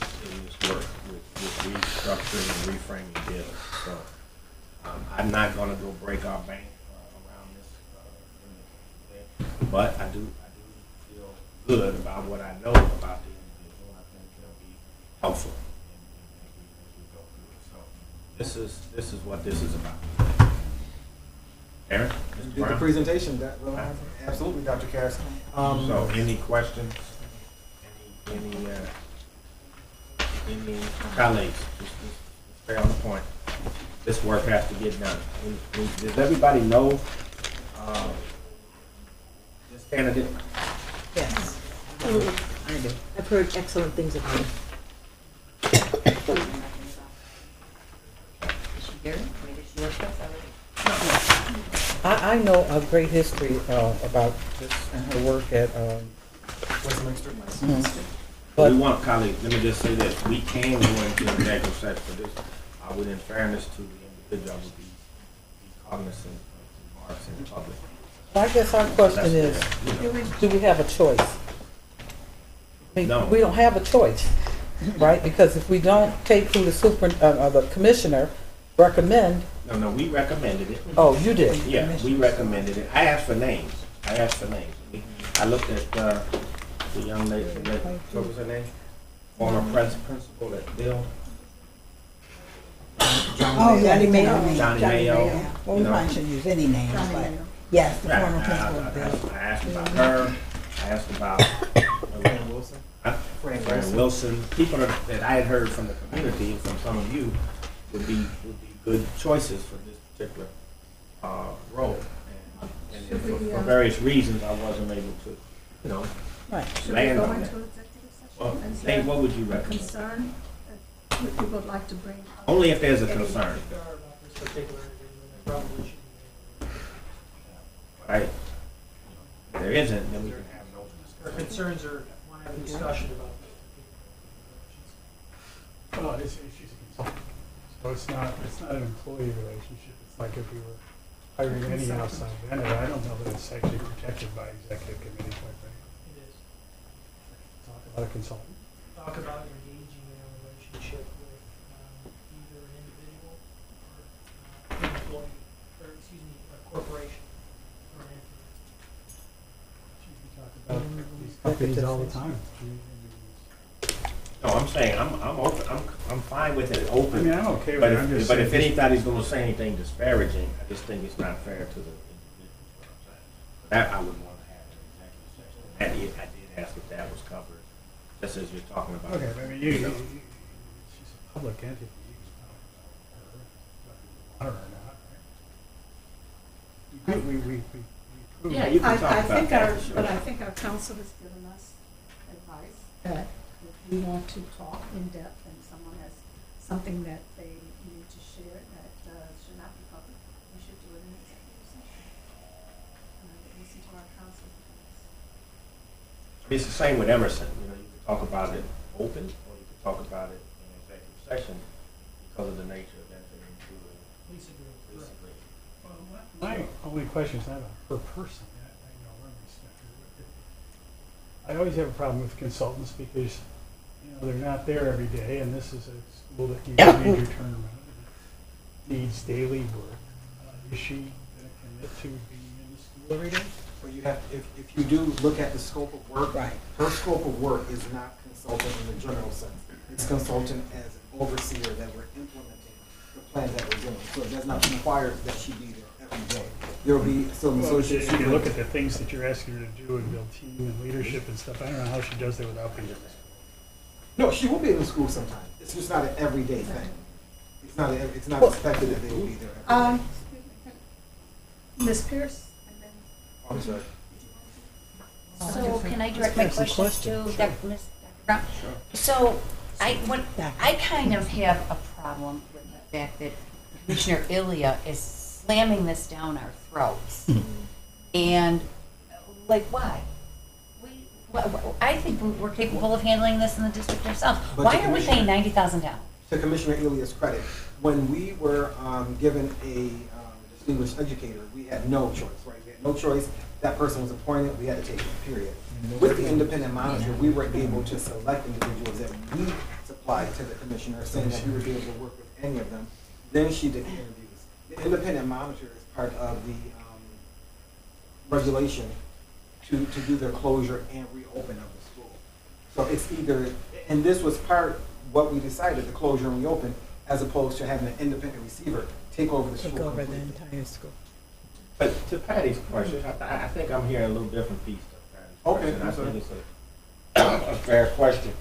work with restructuring and reframing bills. So I'm not going to go break our bank around this, but I do feel good about what I know about the individual. I think it'll be helpful as we go through it. So this is what this is about. Aaron, Mr. Did the Brown? presentation, absolutely, Dr. Karras. So any questions? Any colleagues? Just stay on the point. This work has to get done. Does everybody know this candidate? Yes. I do. I've heard excellent things about him. Is she here? I mean, does she work with us already? I know a great history about this and her work at, Westminster. but We want colleagues, let me just say this, we can go into executive session for this. Within fairness to the individual, I would be cognizant of remarks in public. I guess our question is, do we have a choice? I mean, No. we don't have a choice, right? Because if we don't take who the commissioner recommend. No, we recommended it. Oh, you did? Yeah, we recommended it. I asked for names. I looked at the young lady, what was her name? Former principal at Bill. Oh, Johnny Mayo. Johnny Mayo. Well, you we know. probably shouldn't use any names, Johnny but, Mayo. yes, the Right. former principal of Bill. I asked about her. I asked about Fran Wilson. Fran Wilson. People that I had heard from the community and from some of you would be good choices for this particular role. And for various reasons, I wasn't able to, Right. Should we land go on into that. executive Well, session? Is Nate, there what would you a recommend? concern that people would like to bring up? Only if there's a concern. If there are about this particular individual, they probably should be made. Right? If there isn't, then we can have no Our discussion. concerns are, want to have a discussion about this particular Well, she's a consultant, so it's not an employee relationship. It's like if we were hiring any outside vendor. I don't know that it's actually protected by executive committee, quite frankly. It is. Talk about a consultant. Talk about engaging in a relationship with either an individual or an employee, or excuse me, a corporation or an entity. We talk about these companies all the time. No, I'm saying, I'm open, I'm fine with it I open. mean, I'm okay with But it. I'm just if saying. anybody's gonna say anything disparaging, I just think it's not fair to the individual. That I would want to have an executive session. I did ask if that was covered, just as you're talking about. Okay, but I mean, she's a public entity. You can talk about her, whether you want her or not, right? We proved Yeah, it. you can talk I about think that. but I think our council has given us advice that if we want to talk in depth and someone has something that they need to share that should not be public, we should do it in executive session. Listen to our council. It's the same with Emerson, you can talk about it open, or you can talk about it in executive session because of the nature of entering into a Lease agreement. lease Correct. agreement. My only question is not about her person. I always have a problem with consultants because you know, they're not there every day, and this is a school that needs a major turnaround, needs daily work. Is she going to commit to being in the school every day? But you have, if you do look at the scope of work, Right. her scope of work is not consultant in the general sense. It's consultant as an overseer that we're implementing the plan that we're doing. So it does not require that she be there every day. There will be some Well, associate if you look at superintendent. the things that you're asking her to do and build team and leadership and stuff, I don't know how she does that without being in the school. No, she will be in the school sometime. It's just not an everyday thing. It's not expected that they will be there every day. Ms. Pierce? and then- I'm sorry. So can I direct my questions to Dr. Ms. Brown? So I kind of have a problem with the fact that Commissioner Ilya is slamming this down our throats. And, like, why? I think we're capable of handling this in the district ourselves. But Why the are we paying $90,000? To Commissioner Ilya's credit, when we were given a distinguished educator, we had no choice, right? We had no choice. That person was appointed, we had to take it, period. With the independent monitor, we were able to select individuals that we supplied to the commissioner, saying that we would be able to work with any of them. Then she did interviews. The independent monitor is part of the regulation to do their closure and reopen of the school. So it's either, and this was part what we decided, the closure and reopen, as opposed to having an independent receiver take over the school. Take over the completely. entire school. But to Patty's question, I think I'm hearing a little different piece to Patty's question. Okay, I I'm sorry. think it's a fair question.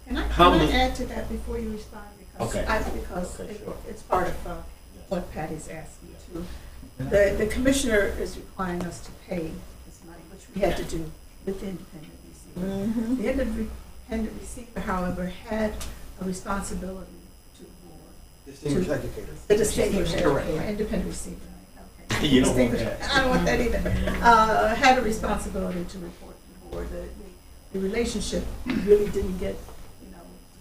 Can How I many- add to that before you respond? Because Okay. because Okay, sure. it's part of what Patty's asking too. The commissioner is requiring us to pay this money, which we had to do with the independent receiver. The independent receiver, however, had a responsibility to the board. Distinguished educators. The distinguished Correct. educator, independent receiver, okay. You don't want Distinguished- that. I don't want that either. Had a responsibility to report to the board. The relationship really didn't get,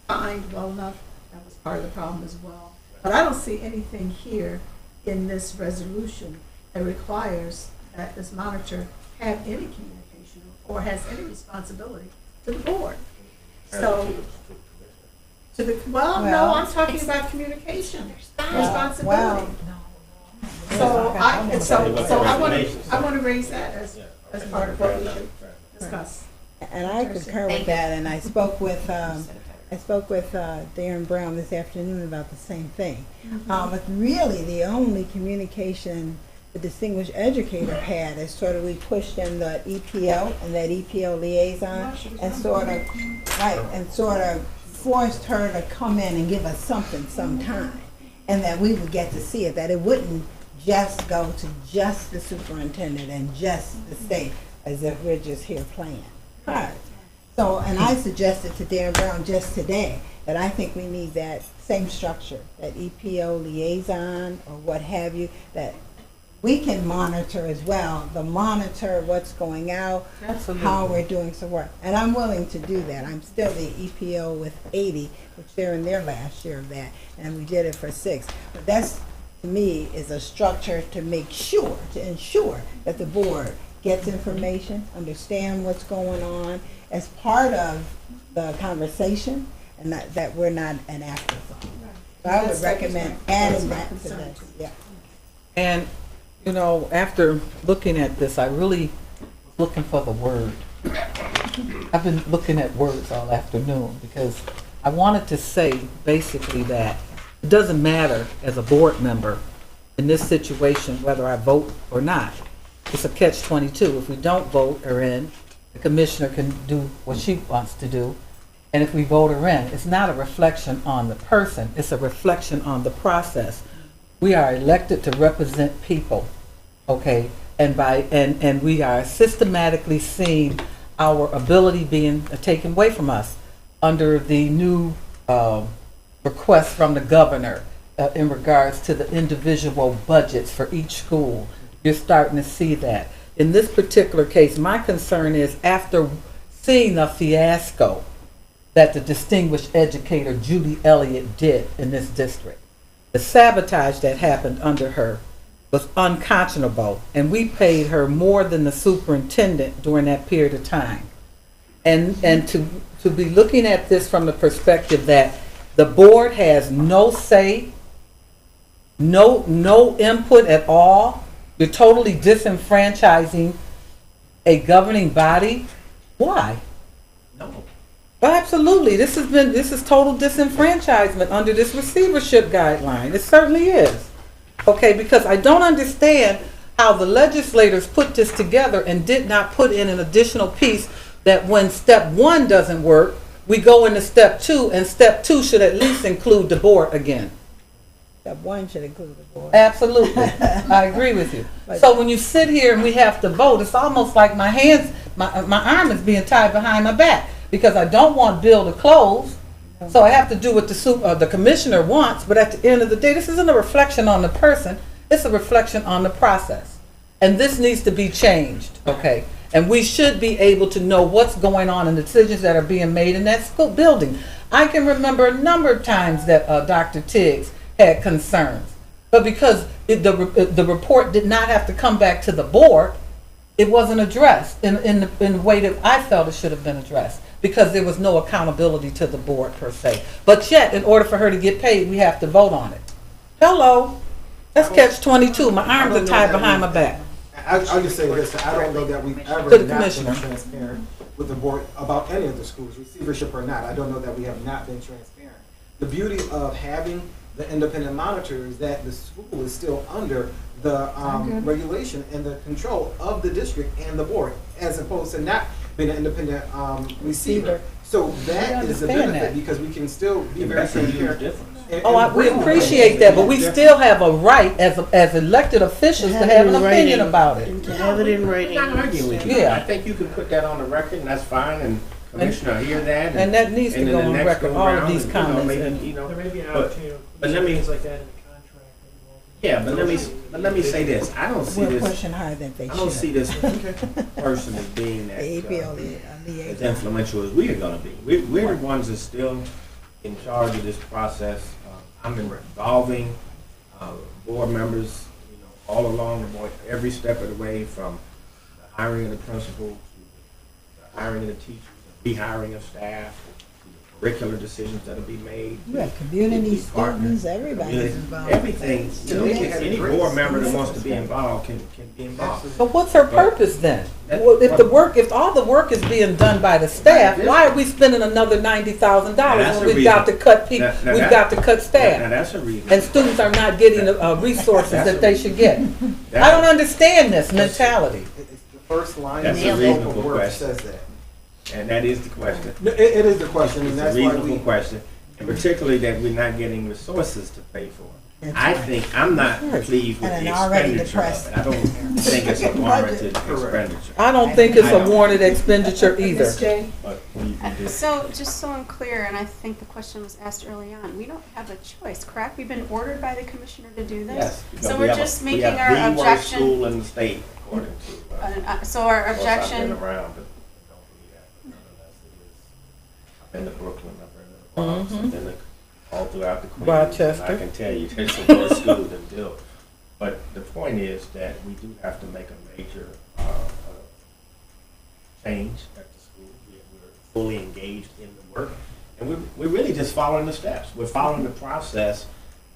defined well enough. That was part of the problem as well. But I don't see anything here in this resolution that requires that this monitor have any communication or has any responsibility to the board. So, no, Well, I'm talking about communication, Well, responsibility. So I want to raise that as part of what we should discuss. And I concur with that, and I spoke with Darren Brown this afternoon about the same thing. But really, the only communication the distinguished educator had is sort of we pushed in the EPO and that EPO liaison and sort of forced her to come in and give us something sometime, and that we would get to see it, that it wouldn't just go to just the superintendent and just the state as if we're just here playing cards. So, and I suggested to Darren Brown just today that I think we need that same structure, that EPO liaison or what have you, that we can monitor as well, monitor what's going out, how we're doing some work. And I'm willing to do that. I'm still the EPO with 80, which they're in their last year of that, and we did it for 6. But that's, to me, is a structure to make sure, to ensure that the board gets information, understand what's going on as part of the conversation, and that we're not an afterthought. So I would recommend adding that to this, yeah. And, after looking at this, I really was looking for the word. I've been looking at words all afternoon because I wanted to say basically that it doesn't matter as a board member in this situation whether I vote or not. It's a catch-22. If we don't vote her in, the commissioner can do what she wants to do. And if we vote her in, it's not a reflection on the person, it's a reflection on the process. We are elected to represent people, okay? And we are systematically seeing our ability being taken away from us under the new request from the governor in regards to the individual budgets for each school. You're starting to see that. In this particular case, my concern is after seeing the fiasco that the distinguished educator Julie Elliott did in this district, the sabotage that happened under her was unconscionable, and we paid her more than the superintendent during that period of time. and to be looking at this from the perspective that the board has no say, no input at all. You're totally disenfranchising a governing body. Why? No. Well, absolutely. This is total disenfranchisement under this receivership guideline. It certainly is. Okay, because I don't understand how the legislators put this together and did not put in an additional piece that when step 1 doesn't work, we go into step 2, and step 2 should at least include the board again. That one should include the board. Absolutely. I agree with you. So when you sit here and we have to vote, it's almost like my arm is being tied behind my back because I don't want Bill to close. So I have to do what the commissioner wants, but at the end of the day, this isn't a reflection on the person, it's a reflection on the process. And this needs to be changed, okay? And we should be able to know what's going on and the decisions that are being made in that school building. I can remember a number of times that Dr. Tiggs had concerns, but because the report did not have to come back to the board, it wasn't addressed in the way that I felt it should have been addressed, because there was no accountability to the board per se. But yet, in order for her to get paid, we have to vote on it. Hello, that's catch-22. My arms are tied behind my back. I'll just say this, I don't know that we've ever To the not commissioner. been transparent with the board about any of the schools, receivership or not. I don't know that we have not been transparent. The beauty of having the independent monitor is that the school is still under the regulation and the control of the district and the board, as opposed to not being an independent receiver. So that is a understand benefit that. because we can still be very transparent. We appreciate that, but we still have a right as elected officials to have an opinion about it. And to have it in writing. I'm not arguing with you. Yeah. I think you can put that on the record, and that's fine, and Commissioner hear that. And that needs to and then go the on next record, go all of round, these and, you know, comments. maybe, And you know, There may be an but- opportunity, but let me- things like that in the contract. Yeah, but let me say this. I don't see We're this. pushing higher than they I don't should. see this person as being that The APL, as liaison. influential as we are going to be. We're the ones that's still in charge of this process. I'm involving board members, you know, all along the board, every step of the way, from the hiring of the principal to the hiring of the teachers, the rehiring of staff, to the curricular decisions that'll be made. You have community the partner, students, everybody's community, involved. everything. You know, any board member that wants to be involved can be involved. But what's her purpose then? That- Well, if all the work is being done by the staff, why are we spending another $90,000 when we've got to cut people, Now we've got to cut Now, staff? that's a reason. And students are not getting the resources That's that they should get. That's I don't understand this mentality. It's the first line That's of a the scope reasonable of work question. says that. And that is the question. No, it is the question, and It's a that's why reasonable we. question, and particularly that we're not getting resources to pay for it. That's I right. think, I'm not pleased with And the an already expenditure of depressed- it. I don't think it's a warranted expenditure. I don't think it's I a don't. warranted expenditure either. Ms. J? But you did. So, just so I'm clear, and I think the question was asked early on, we don't have a choice, correct? We've been ordered by the commissioner to do this? Yes. because So we we're have a- just we making have our the worst objection, school in the state, according to. so our Of course, I've objection, been around, but don't believe that. Nonetheless, it is. I've been to Brooklyn, I've been to the Bronx, I've been to all throughout the Queens. Rochester. And I can tell you, there's some worse schools than Bill. But the point is that we do have to make a major change at the school. We're fully engaged in the work, and we're really just following the steps. We're following the process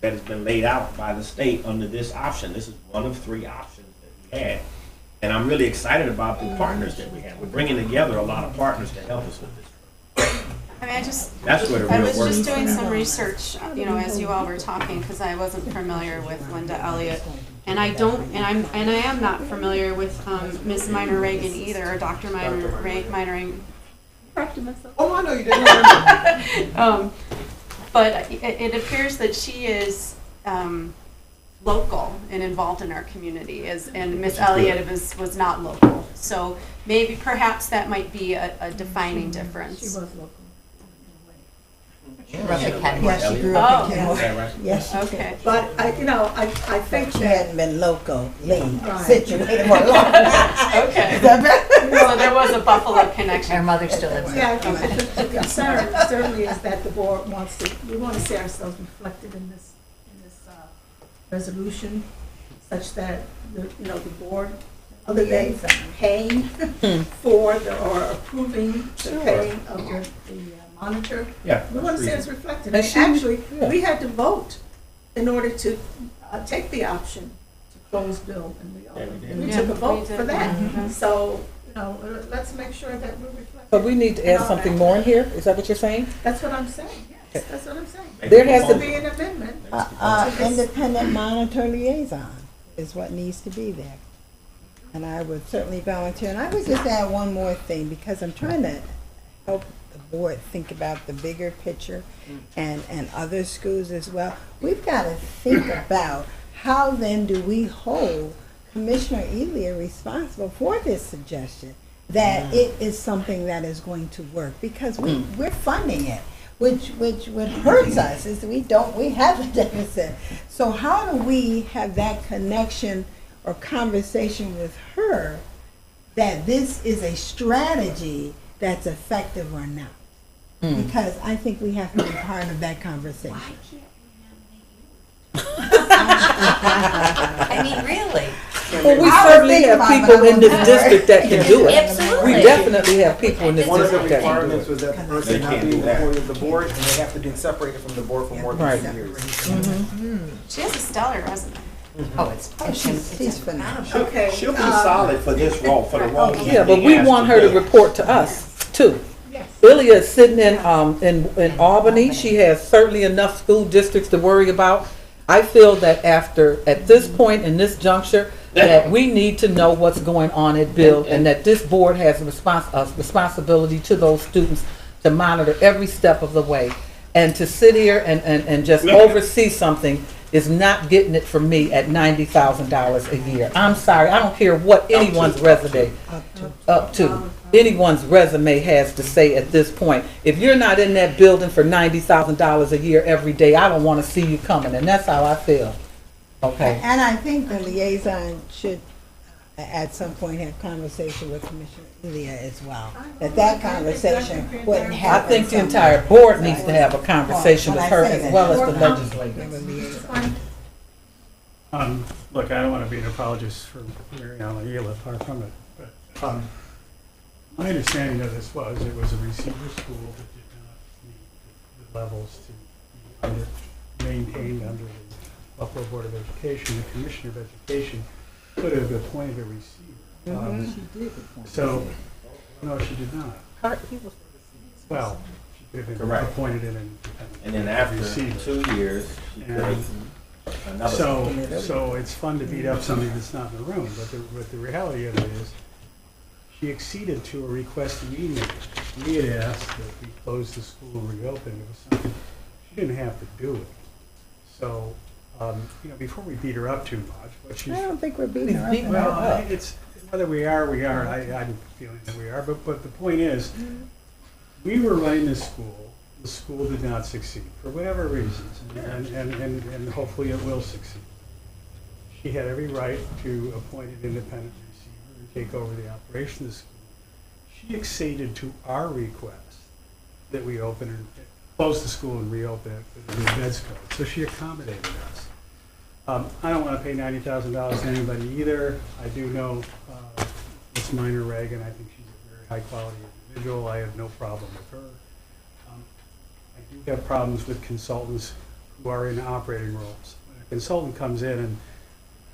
that has been laid out by the state under this option. This is one of 3 options that we had. And I'm really excited about the partners that we have. We're bringing together a lot of partners to help us with this. I mean, That's where the I real was work just is. doing some research, you know, as you all were talking, because I wasn't familiar with Linda Elliott. And I am not familiar with Ms. Minor Reagan either, or Dr. Minor Reagan. Corrected myself. Oh, I know you didn't. But it appears that she is local and involved in our community, and Ms. Elliott was not local. So maybe, perhaps that might be a defining difference. She was local. Yeah, she grew Oh. up in Is Kenmore. that right? Yes, she Okay. did. But I think She that, hadn't been locally Right. situated for long. Okay. Is that better? So there was a Buffalo connection. Our mother still lives there. yeah, the concern certainly is that the board we want to see ourselves reflected in this resolution, such that, the board other than paying for the, or approving the paying of the monitor. Yeah. We want to see it's reflected. And And she- actually, yeah. we had to vote in order to take the option to close, build, and reopen. And we took a vote for that. So, you know, let's make sure that we're reflecting. But we need to add something more in here, is that what you're saying? That's what I'm saying, yes, that's what I'm saying. There has To to be an amendment. Independent monitor liaison is what needs to be there. And I would certainly volunteer. And I would just add one more thing, because I'm trying to help the board think about the bigger picture and other schools as well. We've got to think about how then do we hold Commissioner Elia responsible for this suggestion, that it is something that is going to work, because we're funding it. Which what hurts us is we have a deficit. So how do we have that connection or conversation with her that this is a strategy that's effective or not? Because I think we have to be part of that conversation. I mean, really? Well, we I was certainly thinking have about people it. in this district that can do it. Absolutely. We definitely have people in this One of the district that can do requirements it. was that the person not be an employee of the board, and they have to be separated from the board for more Right. than 2 years. She has a stellar resume. Oh, it's She's phenomenal. Okay. She'll be solid for this role, for the role. Yeah, but we want her to report to us too. Yes. Ilya is sitting in Albany. She has certainly enough school districts to worry about. I feel that at this point in this juncture, that we need to know what's going on at Bill, and that this board has a responsibility to those students to monitor every step of the way. And to sit here and just oversee something is not getting it from me at $90,000 a year. I'm sorry, I don't care what anyone's resume anyone's resume has to say at this point. If you're not in that building for $90,000 a year every day, I don't want to see you coming, and that's how I feel. Okay. And I think the liaison should at some point have conversation with Commissioner Elia as well. That conversation wouldn't I happen. think the entire board needs to have a conversation with her as well as the legislators. Look, I don't want to be an apologist for Mary Ellen Elia, far from it, but my understanding of this was it was a receiver school that did not meet the levels to be maintained under the Buffalo Board of Education. The Commissioner of Education could have appointed a receiver. She did. So, no, she did not. Well, she could have been Correct. appointed in an And then after receiver. 2 years, she And creates another. So it's fun to beat up somebody that's not in the room, but the reality of it is, she acceded to a request immediately. We had asked that we close the school and reopen. It was something, she didn't have to do it. So, before we beat her up too much, but she's. I don't think we're beating her up. Well, it's, whether we are, I'm feeling that we are, but the point is, we were running this school, the school did not succeed, for whatever reasons, and hopefully it will succeed. She had every right to appoint an independent receiver and take over the operation of the school. She acceded to our request that we open and close the school and reopen it with the new beds code, so she accommodated us. I don't want to pay $90,000 to anybody either. I do know Ms. Minor Reagan. I think she's a very high-quality individual. I have no problem with her. I do have problems with consultants who are in operating roles. When a consultant comes in and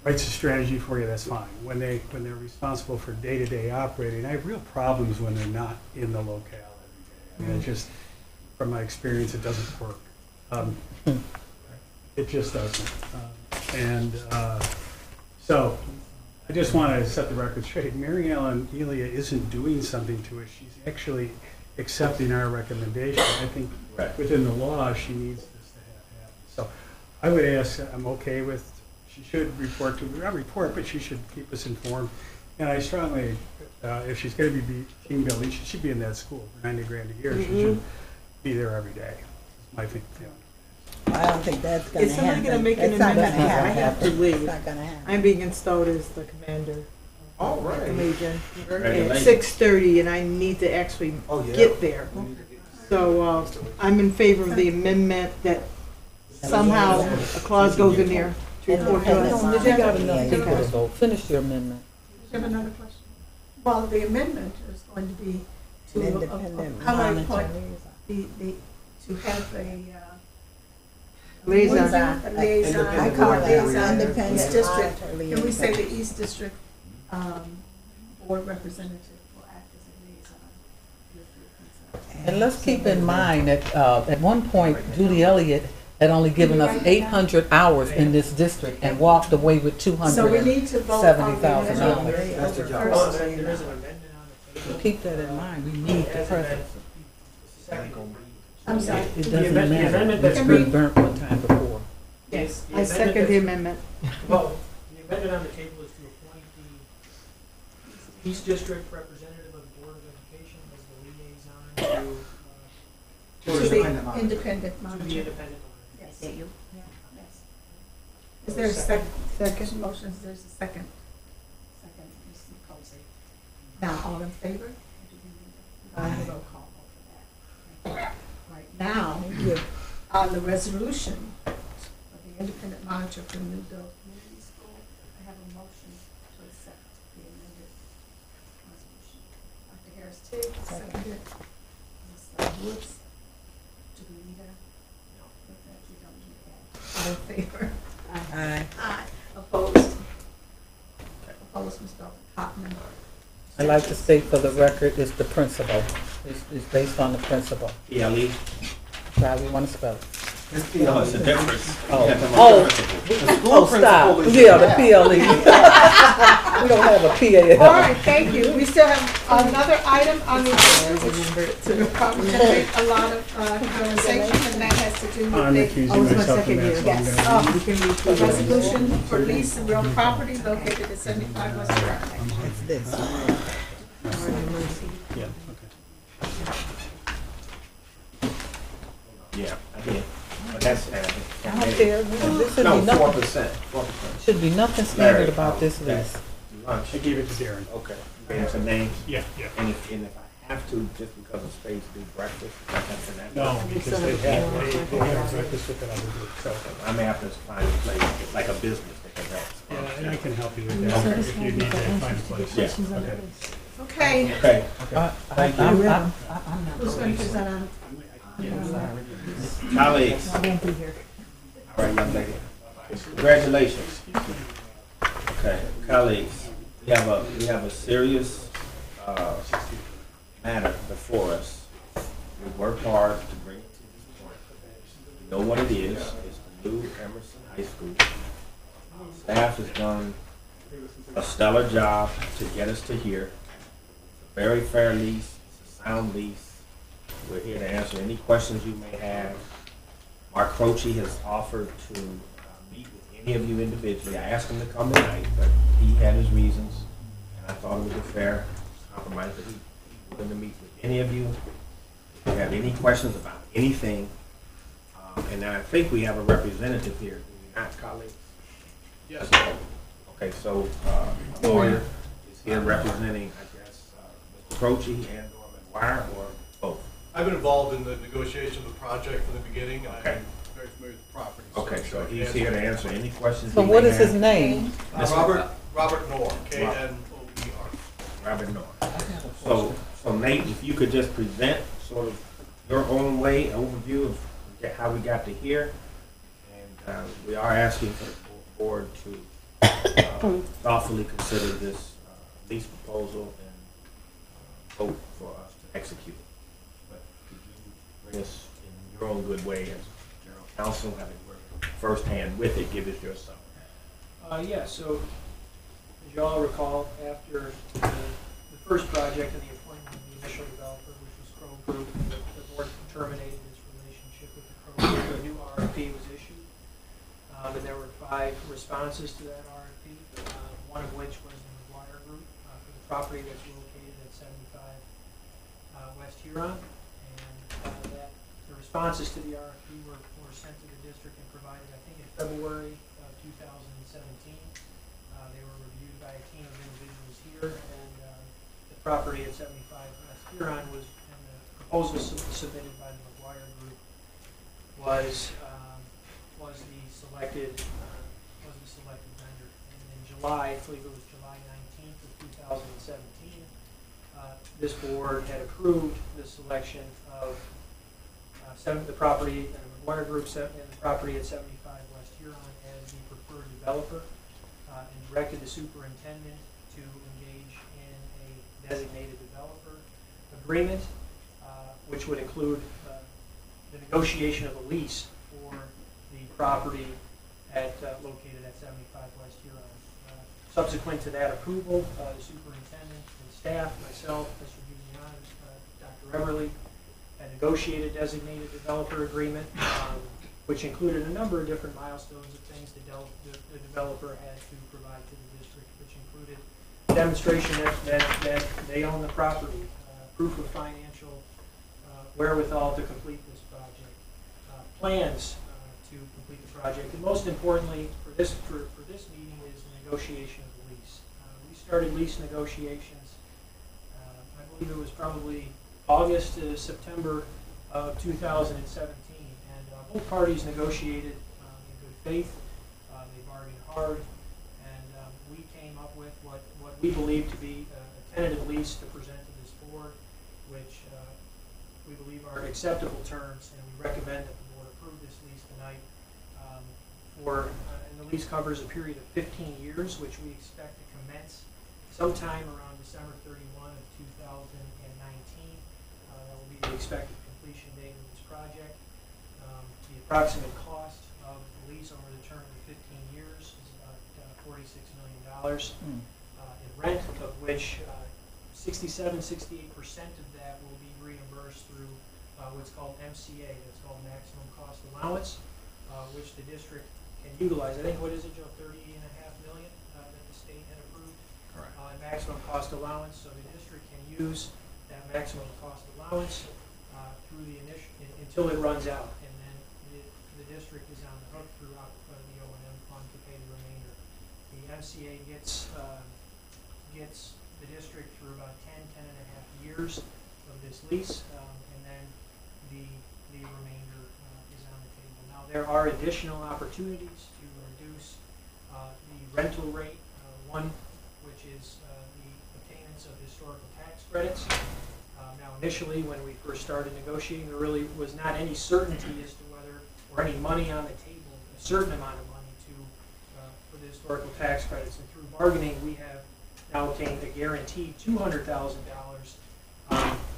writes a strategy for you, that's fine. When they're responsible for day-to-day operating, I have real problems when they're not in the locale every day. I mean, it just, from my experience, it doesn't work. It just doesn't. So I just want to set the record straight. Mary Ellen Elia isn't doing something to us. She's actually accepting our recommendation. I think within the law, she needs this to happen. So I would ask, I'm okay with, she should report to, not report, but she should keep us informed. And I strongly, if she's going to be team building, she should be in that school for $90,000 a year. She should be there every day. That's my feeling. I don't think that's going to Is happen. somebody going to make an It's not amendment? gonna I happen. have to It's leave. not going to happen. I'm being installed as the commander. All right. The Legion. At Congratulations. 6:30, and I need to actually get there. So I'm in favor of the amendment that somehow a clause goes in there to report to us. You got enough people to vote. Finish your amendment. you have another question? Well, the amendment is going to be to, Independent how do I point, monitor to have a, Liaison. a liaison. I call it liaison, independent East District. monitor Can we say liaison. the East District, board representative will act as a liaison with your consent? And let's keep in mind that at one point, Judy Elliott had only given us 800 hours in this district and walked away with So we need to vote on the $270,000. amendment That's the job. first. There is an amendment on the table. Keep that in mind, we need the president. I'm sorry. It The doesn't amendment matter, that's it's being- been burnt one time before. Yes, The I amendment second the that's- amendment. Well, the amendment on the table is to appoint the East District representative of the Board of Education as the liaison to To To the independent monitor. independent the monitor. independent monitor. Yes. Yes. Is there a second motion? Is there a second? Second, Ms. Nicole. Now, all in favor? I have a roll call vote for that. Right now, on the resolution of the independent monitor for Newville Community School, I have a motion to accept the amended resolution. Dr. Harris Tig, seconded. Ms. Woods, do we need that? No. You don't need that. All in favor? Aye. Aye. Opposed? Opposed, Ms. Dalton Cotton. I like to state for the record, it's the principal. It's based on the principal. PLE? However you want to spell it. No, it's a difference. Oh, stop. Yeah, the PLE. We don't have a PA. All right, thank you. We still have another item on the agenda, which will probably generate a lot of conversation, and that has to do I'm with the recusing myself from that, so I'm yes, gonna. the resolution for lease of real property located at 75 West Drive. It's this. Yeah, okay. Yeah, I did. But that's, I don't care. There should no, be nothing, 4%. should be nothing standard about this lease. Lunch. I gave it to Darren. Okay. Gave him some names. Yeah, yeah. And if I have to, just because of space, do breakfast, something that. No, because they have breakfast with that other group, so. I may have to find a place, like a business that can help. Yeah, and I can help you with that if you need to find a place. Yeah. Okay, Okay. Thank you. I'm not who's going to present on? Colleagues. I won't be here. All right, young lady. Congratulations. Okay, colleagues, we have a serious matter before us. We worked hard to bring it to this point. We know what it is. It's the new Emerson High School. Staff has done a stellar job to get us to here. It's a very fair lease. It's a sound lease. We're here to answer any questions you may have. Mark Croce has offered to meet with any of you individually. I asked him to come tonight, but he had his reasons, and I thought it was a fair compromise that he wanted to meet with any of you. If you have any questions about anything, and I think we have a representative here, do we not, colleagues? Yes. Okay, so a lawyer is here representing, I guess, Mr. Croce and or McGuire, or both? I've been involved in the negotiation of the project from the beginning, and Okay. I'm very familiar with the property. Okay, so he's here to answer any questions So you what may is his have. name? Robert Knorr, K-N-O-E-R. Robert North. So Nate, if you could just present sort of your own way, overview of how we got to here. And we are asking for the board to thoughtfully consider this lease proposal and vote for us to execute it. But could you bring us in your own good way as general counsel, having worked firsthand with it, give us your summary? Yeah, so as you all recall, after the first project and the appointment of the initial developer, which was Crow Group, the board terminated its relationship with the Crow Group. A new RFP was issued, and there were 5 responses to that RFP, one of which was the McGuire Group for the property that's located at 75 West Huron. And the responses to the RFP were sent to the district and provided, I think, in February of 2017. They were reviewed by a team of individuals here, and the property at 75 West Huron was, and the proposal submitted by the McGuire Group was the selected vendor. And in July, I believe it was July 19th of 2017. This board had approved the selection of the property, and the McGuire Group and the property at 75 West Huron as the preferred developer, and directed the superintendent to engage in a designated developer agreement, which would include the negotiation of a lease for the property located at 75 West Huron. Subsequent to that approval, the superintendent and staff, myself, Mr. Giuliani, Dr. Everly, had negotiated a designated developer agreement, which included a number of different milestones of things the developer had to provide to the district, which included demonstration that they own the property, proof of financial wherewithal to complete this project, plans to complete the project, and most importantly for this meeting is the negotiation of the lease. We started lease negotiations, I believe it was probably August to September of 2017, and both parties negotiated in good faith. They bargained hard, and we came up with what we believe to be a tentative lease to present to this board, which we believe are acceptable terms, and we recommend that the board approve this lease tonight. And the lease covers a period of 15 years, which we expect to commence sometime around December 31 of 2019. That will be the expected completion date of this project. The approximate cost of the lease over the term of 15 years is about $46 million in rent, of which 68% of that will be reimbursed through what's called MCA, that's called Maximum Cost Allowance, which the district can utilize. I think, what is it, Joe, $30.5 million that the state had approved? Correct. Maximum cost allowance, so the district can use that maximum cost allowance through the until it runs out, and then the district is on the hook throughout the O&M fund to pay the remainder. The MCA gets the district through about 10 and a half years of this lease, and then the remainder is on the table. Now, there are additional opportunities to reduce the rental rate, one which is the obtainance of historical tax credits. Now, initially, when we first started negotiating, there really was not any certainty as to whether, or any money on the table, a certain amount of money for the historical tax credits. And through bargaining, we have now obtained a guaranteed $200,000,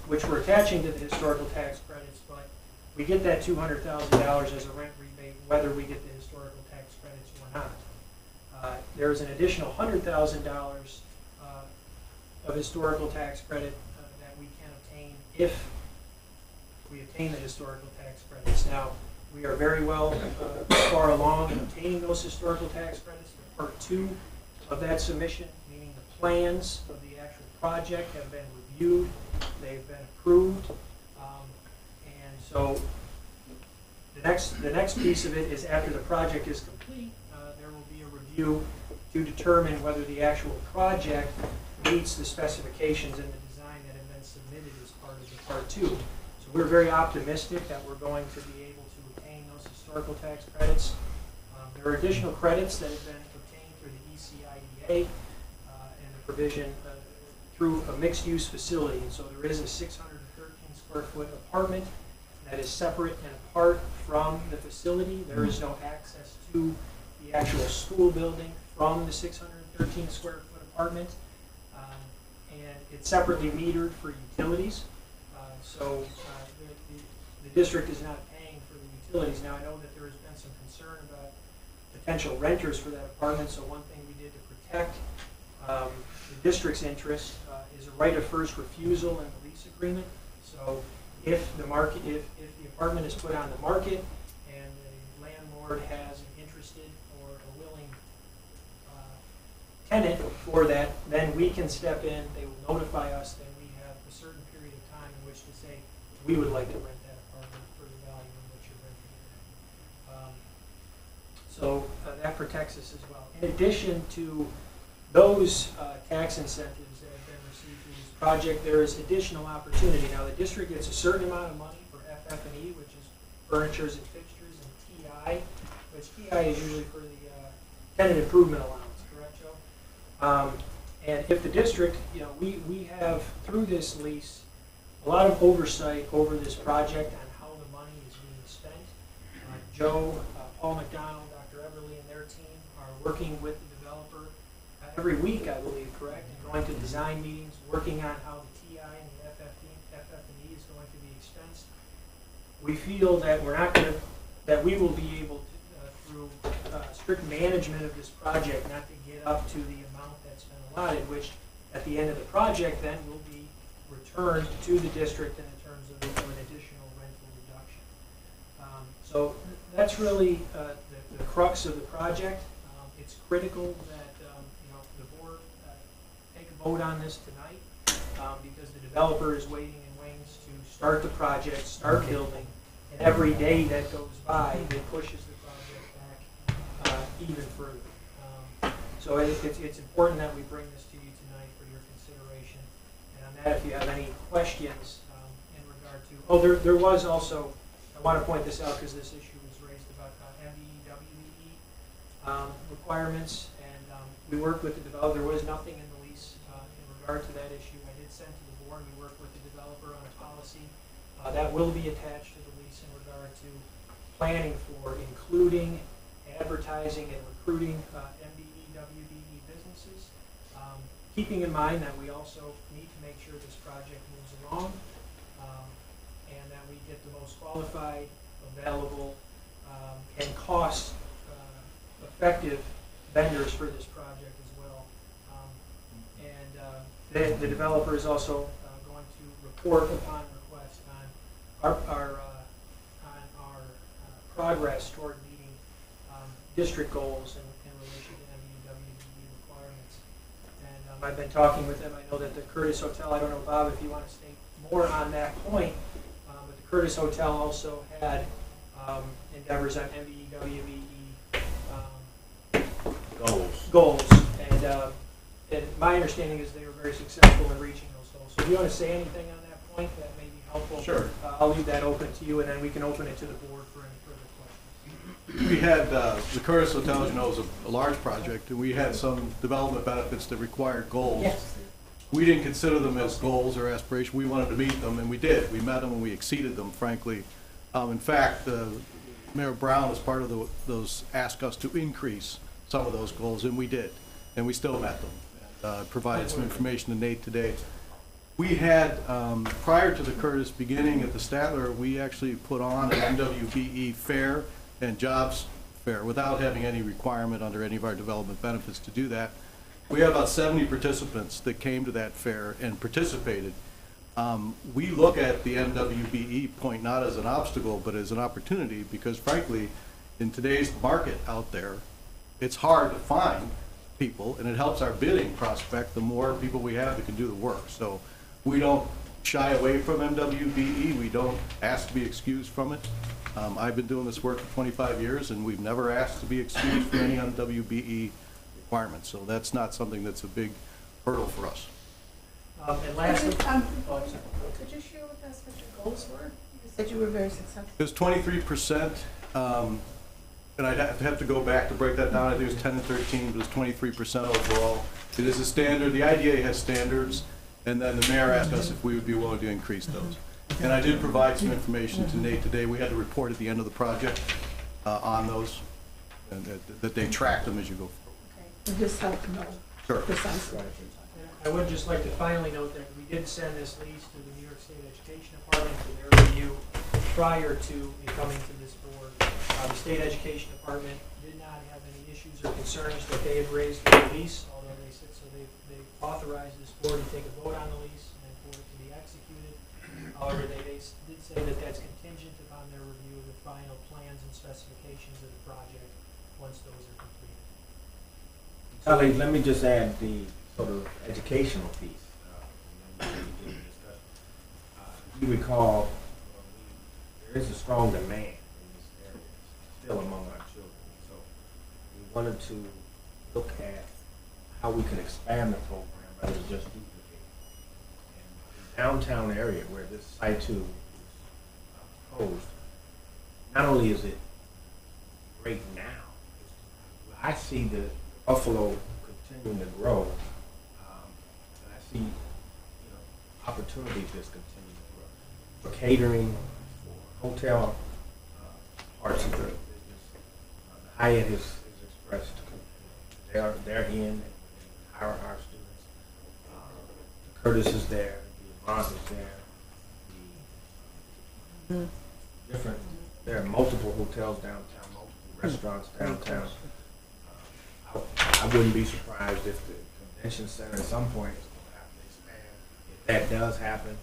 which we're attaching to the historical tax credits, but we get that $200,000 as a rent rebate, whether we get the historical tax credits or not. There is an additional $100,000 of historical tax credit that we can obtain if we obtain the historical tax credits. Now, we are very well far along in obtaining those historical tax credits. Part 2 of that submission, meaning the plans of the actual project, have been reviewed, they've been approved, and so the next piece of it is, after the project is complete, there will be a review to determine whether the actual project meets the specifications in the design that have been submitted as part of the Part 2. So we're very optimistic that we're going to be able to obtain those historical tax credits. There are additional credits that have been obtained through the ECIDA and the provision through a mixed-use facility. And so there is a 613 square foot apartment that is separate and apart from the facility. There is no access to the actual school building from the 613 square foot apartment. And it's separately metered for utilities. So the district is not paying for the utilities. Now, I know that there has been some concern about potential renters for that apartment, so one thing we did to protect the district's interest is a right of first refusal in the lease agreement. So if the apartment is put on the market and the landlord has an interested or a willing tenant for that, then we can step in, they will notify us, then we have a certain period of time in which to say, we would like to rent that apartment for the value in which you're renting it. So that protects us as well. In addition to those tax incentives that have been received through this project, there is additional opportunity. Now, the district gets a certain amount of money for FF&E, which is furnitures and fixtures, and TI, which TI is usually for the tenant improvement allowance, correct, Joe? And if the district, we have, through this lease, a lot of oversight over this project on how the money is being spent. Joe, Paul McDonald, Dr. Everly, and their team are working with the developer every week, I believe, correct? And going to design meetings, working on how the TI and the FF&E is going to be expensed. We feel that that we will be able to, through strict management of this project, not to get up to the amount that's been allotted, which at the end of the project then will be returned to the district in terms of an additional rental reduction. So that's really the crux of the project. It's critical that the board take a vote on this tonight because the developer is waiting in wings to start the project, start building, and every day that goes by, it pushes the project back even further. So it's important that we bring this to you tonight for your consideration. And on that, if you have any questions in regard to, there was also, I want to point this out because this issue was raised about MBE, requirements, and we worked with the developer. There was nothing in the lease in regard to that issue. I did send to the board. We worked with the developer on a policy that will be attached to the lease in regard to planning for including advertising and recruiting MBE, WBE businesses, keeping in mind that we also need to make sure this project moves along and that we get the most qualified, available, and cost effective vendors for this project as well. And the developer is also going to report upon request on our progress toward meeting district goals in relation to MBE requirements. And I've been talking with them. I know that the Curtis Hotel, I don't know, Bob, if you want to state more on that point, but the Curtis Hotel also had endeavors on MBE, goals. And my understanding is they were very successful in reaching those goals. So if you want to say anything on that point that may be helpful, Sure. I'll leave that open to you, and then we can open it to the board for any further questions. We had, the Curtis Hotel, as you know, is a large project, and we had some development benefits that required goals. Yes. We didn't consider them as goals or aspirations. We wanted to meet them, and we did. We met them and we exceeded them, frankly. In fact, Mayor Brown, as part of those, asked us to increase some of those goals, and we did. And we still met them. Provided some information to Nate today. We had, prior to the Curtis beginning at the Statler, we actually put on an MWBE fair and jobs fair without having any requirement under any of our development benefits to do that. We had about 70 participants that came to that fair and participated. We look at the MWBE point not as an obstacle but as an opportunity because frankly in today's market out there it's hard to find people and it helps our bidding prospect the more people we have that can do the work. So we don't shy away from MWBE. We don't ask to be excused from it. I've been doing this work for 25 years and we've never asked to be excused from any MWBE requirements. So that's not something that's a big hurdle for us. And lastly, Could you share with us what your goals were? You said you were very successful. It was 23%, and I'd have to go back to break that down. I think it was 10 and 13, but it was 23% overall. It is a standard. The IDA has standards, and then the mayor asked us if we would be willing to increase those. And I did provide some information to Nate today. We had to report at the end of the project on those, and that they track them as you go forward. Okay, and just help to know Sure. precisely. I would just like to finally note that we did send this lease to the New York State Education Department for their review prior to it coming to this board. The State Education Department did not have any issues or concerns that they had raised with the lease, although they said so they authorized this board to take a vote on the lease and for it to be executed. However, they did say that that's contingent upon their review of the final plans and specifications of the project once those are completed. Colleagues, let me just add the sort of educational piece. You recall, there is a strong demand in this area, still among our children. So we wanted to look at how we could expand the program rather than just duplicate. And the downtown area where this site two is proposed, not only is it great now, I see the Buffalo continuing to grow. see, opportunities just continue for catering, for hotel parts of the business. Hyatt has expressed they're in and hire our students. Curtis is there, the Avant is there, there are multiple hotels downtown, multiple restaurants downtown. I wouldn't be surprised if the convention center at some point is going to have to expand. If that does happen,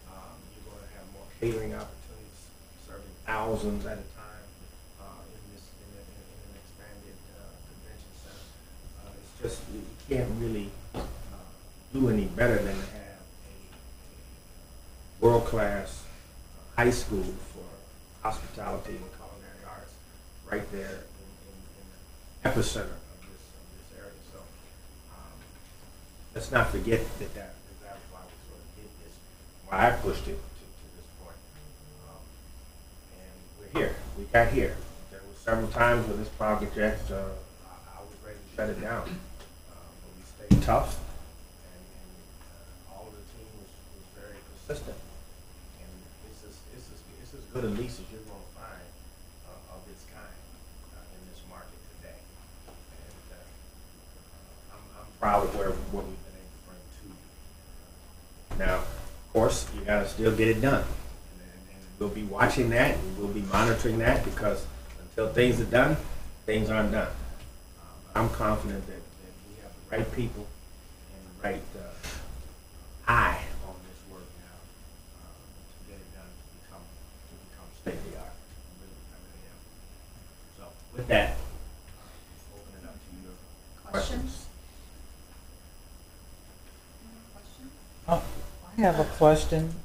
you're going to have more catering opportunities, serving thousands at a time in an expanded convention center. It's just, you can't really do any better than to have a world-class high school for hospitality and culinary arts right there in the epicenter of this area. So let's not forget that that was why we sort of did this, why I pushed it to this point. And we're here. We got here. There were several times when this project, I was ready to shut it down. But we stayed tough, and all of the team was very persistent. And this is as good a lease as you're going to find of its kind in this market today. And I'm proud of what we've been able to bring to you. Now, of course, you got to still get it done. And we'll be watching that, and we'll be monitoring that, because until things are done, things aren't done. I'm confident that we have the right people and the right eye on this work now to get it done, to become state of the art. I really am. So with that, open it up to your questions. I have a question.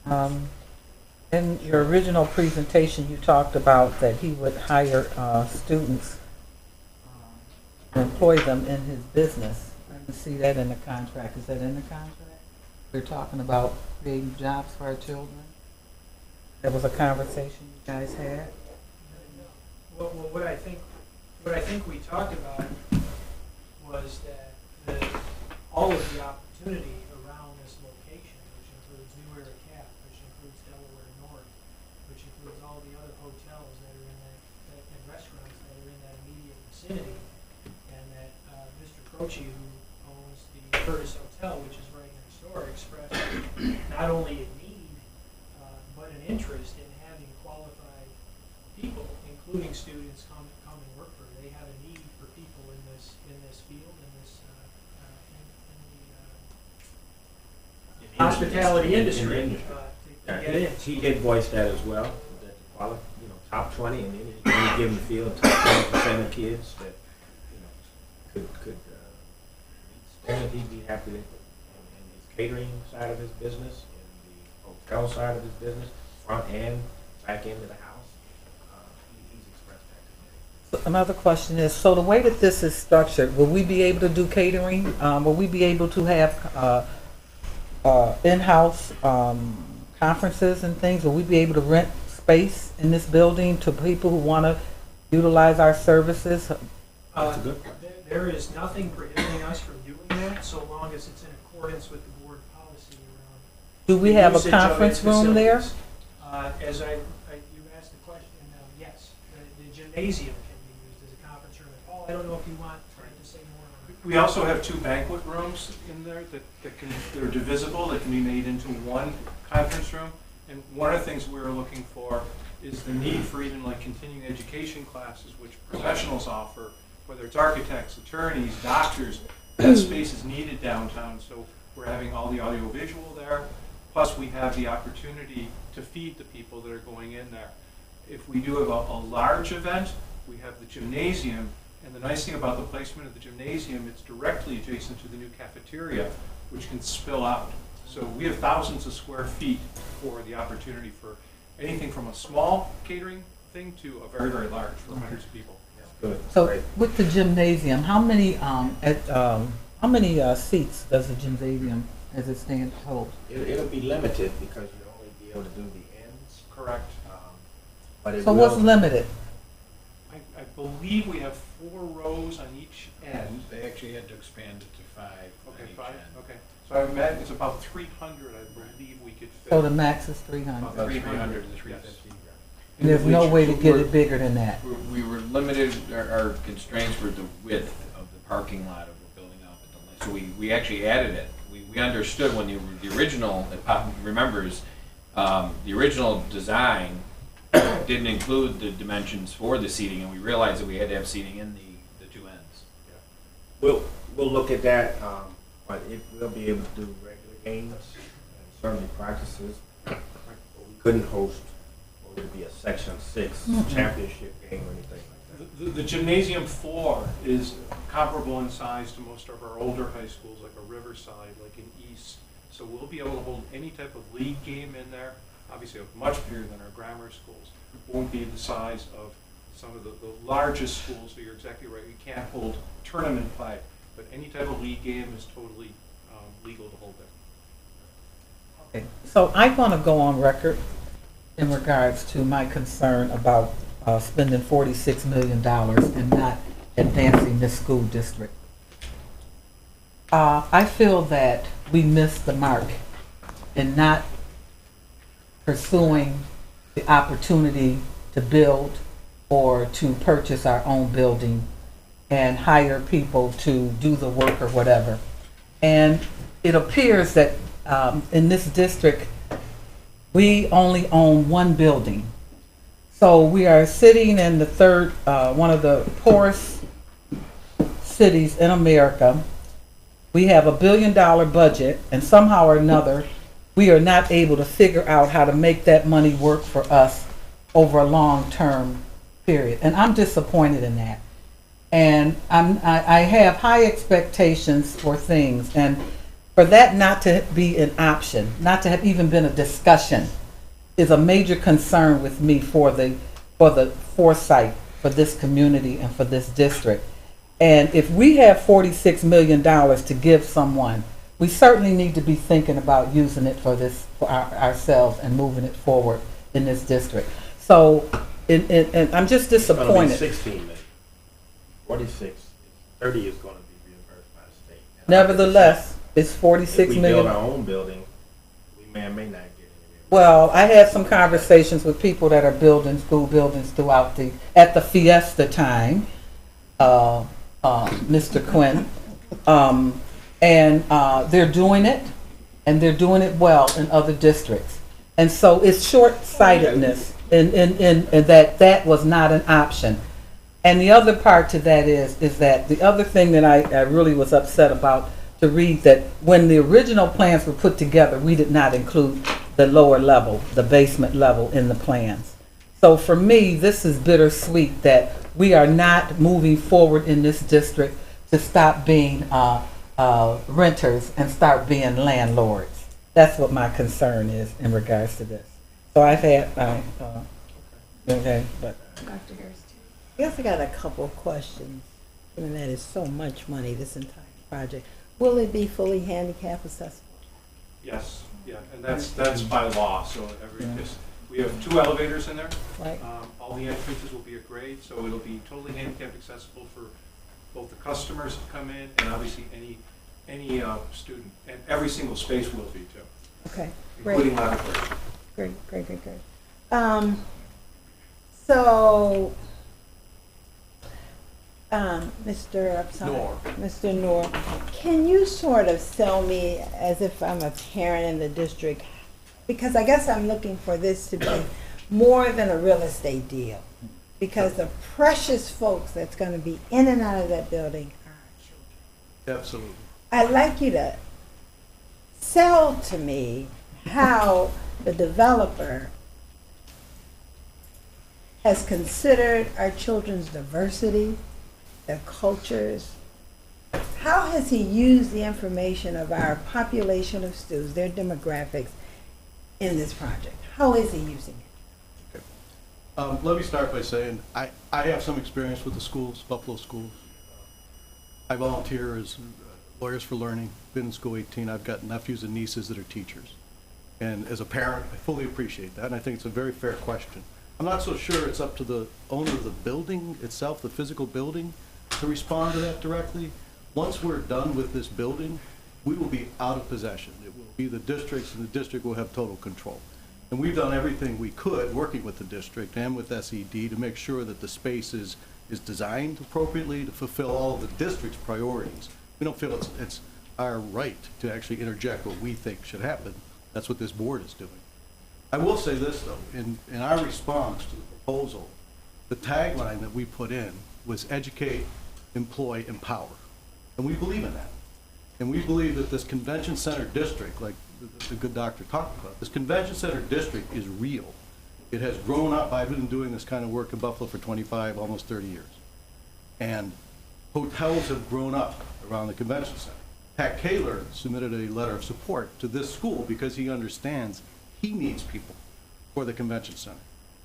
In your original presentation, you talked about that he would hire students and employ them in his business. I didn't see that in the contract. Is that in the contract? We're talking about creating jobs for our children. That was a conversation you guys had. Well, what I think we talked about was that all of the opportunity around this location, which includes New Era Cap, which includes Delaware North, which includes all the other hotels that are in that and restaurants that are in that immediate vicinity, and that Mr. Croce, who owns the Curtis Hotel, which is right next door, expressed not only a need but an interest in having qualified people, including students, come and work for it. They have a need for people in this field, in this in the hospitality industry. To get in. He did voice that as well. That top 20 in any given field, top 20% of kids that could stand. He'd be happy in his catering side of his business, in the hotel side of his business, front and back end of the house. He's expressed that to me. So another question is, so the way that this is structured, will we be able to do catering? Will we be able to have in-house conferences and things? Will we be able to rent space in this building to people who want to utilize our services? That's a good point. There is nothing prohibiting us from doing that, so long as it's in accordance with the board policy around. Do we have a conference room there? As you asked the question, yes, the gymnasium can be used as a conference room. Paul, I don't know if you want to say more. We also have 2 banquet rooms in there that are divisible, that can be made into one conference room. And one of the things we're looking for is the need for even like continuing education classes, which professionals offer, whether it's architects, attorneys, doctors. That space is needed downtown, so we're having all the audiovisual there. Plus, we have the opportunity to feed the people that are going in there. If we do have a large event, we have the gymnasium. And the nice thing about the placement of the gymnasium, it's directly adjacent to the new cafeteria, which can spill out. So we have thousands of square feet for the opportunity for anything from a small catering thing to a very, very large for hundreds of people. Good. So with the gymnasium, how many seats does the gymnasium as it stands hold? It'll be limited because you'll only be able to do the ends. Correct. But So what's limited? I believe we have 4 rows on each end. They actually had to expand it to 5 on Okay, each 5, end. okay. So I imagine it's about 300, I believe we could fit. So the max is 300. About 300 to yes. 350. And there's no way to get it bigger than that. We were limited, our constraints were the width of the parking lot of the building up at the, so we actually added it. We understood when the original, if Pop remembers, the original design didn't include the dimensions for the seating, and we realized that we had to have seating in the two ends. We'll look at that, but we'll be able to do regular games and certainly practices. But we couldn't host what would be a Section 6 championship game or anything like that. The gymnasium floor is comparable in size to most of our older high schools, like a Riverside, like in East. So we'll be able to hold any type of league game in there. Obviously, much bigger than our grammar schools. Won't be the size of some of the largest schools, so you're exactly right. We can't hold tournament play, but any type of league game is totally legal to hold there. Okay, so I want to go on record in regards to my concern about spending $46 million and not advancing this school district. I feel that we missed the mark in not pursuing the opportunity to build or to purchase our own building and hire people to do the work or whatever. And it appears that in this district, we only own one building. So we are sitting in the third, one of the poorest cities in America. We have $1 billion budget, and somehow or another, we are not able to figure out how to make that money work for us over a long-term period. And I'm disappointed in that. And I have high expectations for things, and for that not to be an option, not to have even been a discussion, is a major concern with me for the foresight for this community and for this district. And if we have $46 million to give someone, we certainly need to be thinking about using it for this, for ourselves and moving it forward in this district. So, and I'm just disappointed. 16 million. 46, 30 is going to be reimbursed by the state. And Nevertheless, it's if $46 we million. build our own building, we may or may not get any. Well, I had some conversations with people that are building school buildings throughout at the Fiesta time, Mr. Quinn, and they're doing it, and they're doing it well in other districts. And so it's short-sightedness in that was not an option. And the other part to that is that the other thing that I really was upset about to read, that when the original plans were put together, we did not include the lower level, the basement level in the plans. So for me, this is bittersweet that we are not moving forward in this district to stop being renters and start being landlords. That's what my concern is in regards to this. So I've had, okay, but. Dr. Harris, too. I guess I got a couple of questions, given that it's so much money, this entire project. Will it be fully handicap accessible? Yes, yeah, and that's by law, so we have 2 elevators in there. Right. All the entrances will be at grade, so it'll be totally handicap accessible for both the customers to come in and obviously any student, and every single space will be too. Okay, great. Including lavatories. Great. So, Mr. Noor, can you sort of sell me as if I'm a parent in the district? Because I guess I'm looking for this to be more than a real estate deal. Because the precious folks that's going to be in and out of that building are our children. Absolutely. I'd like you to sell to me how the developer has considered our children's diversity, their cultures. How has he used the information of our population of students, their demographics, in this project? How is he using it? Let me start by saying I have some experience with the schools, Buffalo schools. I volunteer as Lawyers for Learning, been in school 18. I've got nephews and nieces that are teachers. And as a parent, I fully appreciate that, and I think it's a very fair question. I'm not so sure it's up to the owner of the building itself, the physical building, to respond to that directly. Once we're done with this building, we will be out of possession. It will be the districts, and the district will have total control. And we've done everything we could, working with the district and with SED, to make sure that the space is designed appropriately to fulfill all of the district's priorities. We don't feel it's our right to actually interject what we think should happen. That's what this board is doing. I will say this, though, in our response to the proposal, the tagline that we put in was educate, employ, empower. And we believe in that. And we believe that this convention center district, like the good doctor talked about, this convention center district is real. It has grown up. I've been doing this kind of work in Buffalo for 25, almost 30 years. And hotels have grown up around the convention center. Pat Kaler submitted a letter of support to this school because he understands he needs people for the convention center.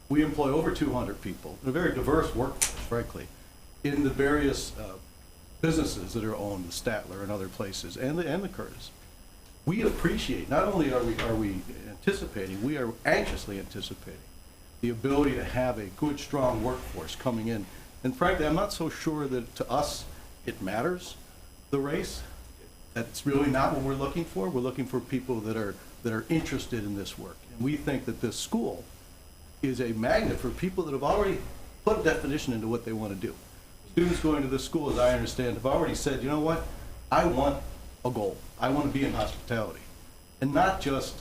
We employ over 200 people, a very diverse workforce, frankly, in the various businesses that are owned, the Statler and other places, and the Curtis. We appreciate, not only are we anticipating, we are anxiously anticipating the ability to have a good, strong workforce coming in. And frankly, I'm not so sure that to us it matters, the race. That's really not what we're looking for. We're looking for people that are interested in this work. And we think that this school is a magnet for people that have already put a definition into what they want to do. Students going to this school, as I understand, have already said, you know what, I want a goal. I want to be in hospitality. And not just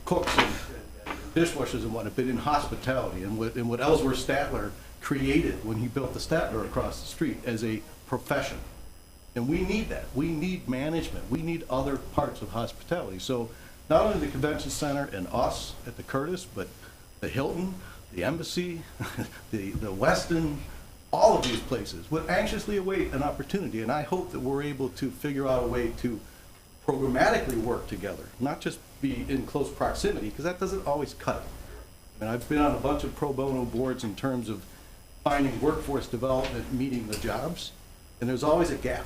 cooks and dishwashers and whatnot, but in hospitality, and what Ellsworth Statler created when he built the Statler across the street as a profession. And we need that. We need management. We need other parts of hospitality. So not only the convention center and us at the Curtis, but the Hilton, the Embassy, the Westin, all of these places would anxiously await an opportunity. And I hope that we're able to figure out a way to programmatically work together, not just be in close proximity, because that doesn't always cut it. I mean, I've been on a bunch of pro bono boards in terms of finding workforce development, meeting the jobs, and there's always a gap.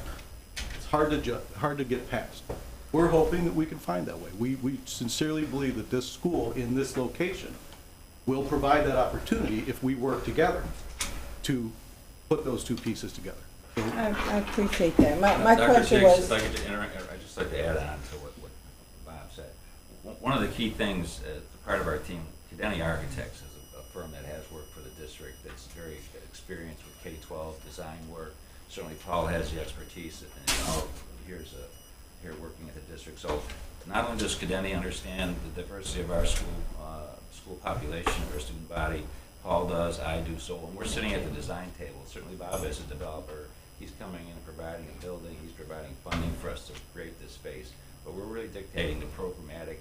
It's hard to get past. We're hoping that we can find that way. We sincerely believe that this school in this location will provide that opportunity if we work together to put those two pieces together. So, I appreciate that. My Dr. question Chiggs, was, if I could I'd just like to add on to what Bob said. One of the key things, part of our team, Cadeni Architects is a firm that has worked for the district that's very experienced with K-12 design work. Certainly Paul has the expertise here working at the district. So not only does Cadeni understand the diversity of our school population, our student body, Paul does, I do. So when we're sitting at the design table, certainly Bob as a developer, he's coming in and providing a building, he's providing funding for us to create this space, but we're really dictating the programmatic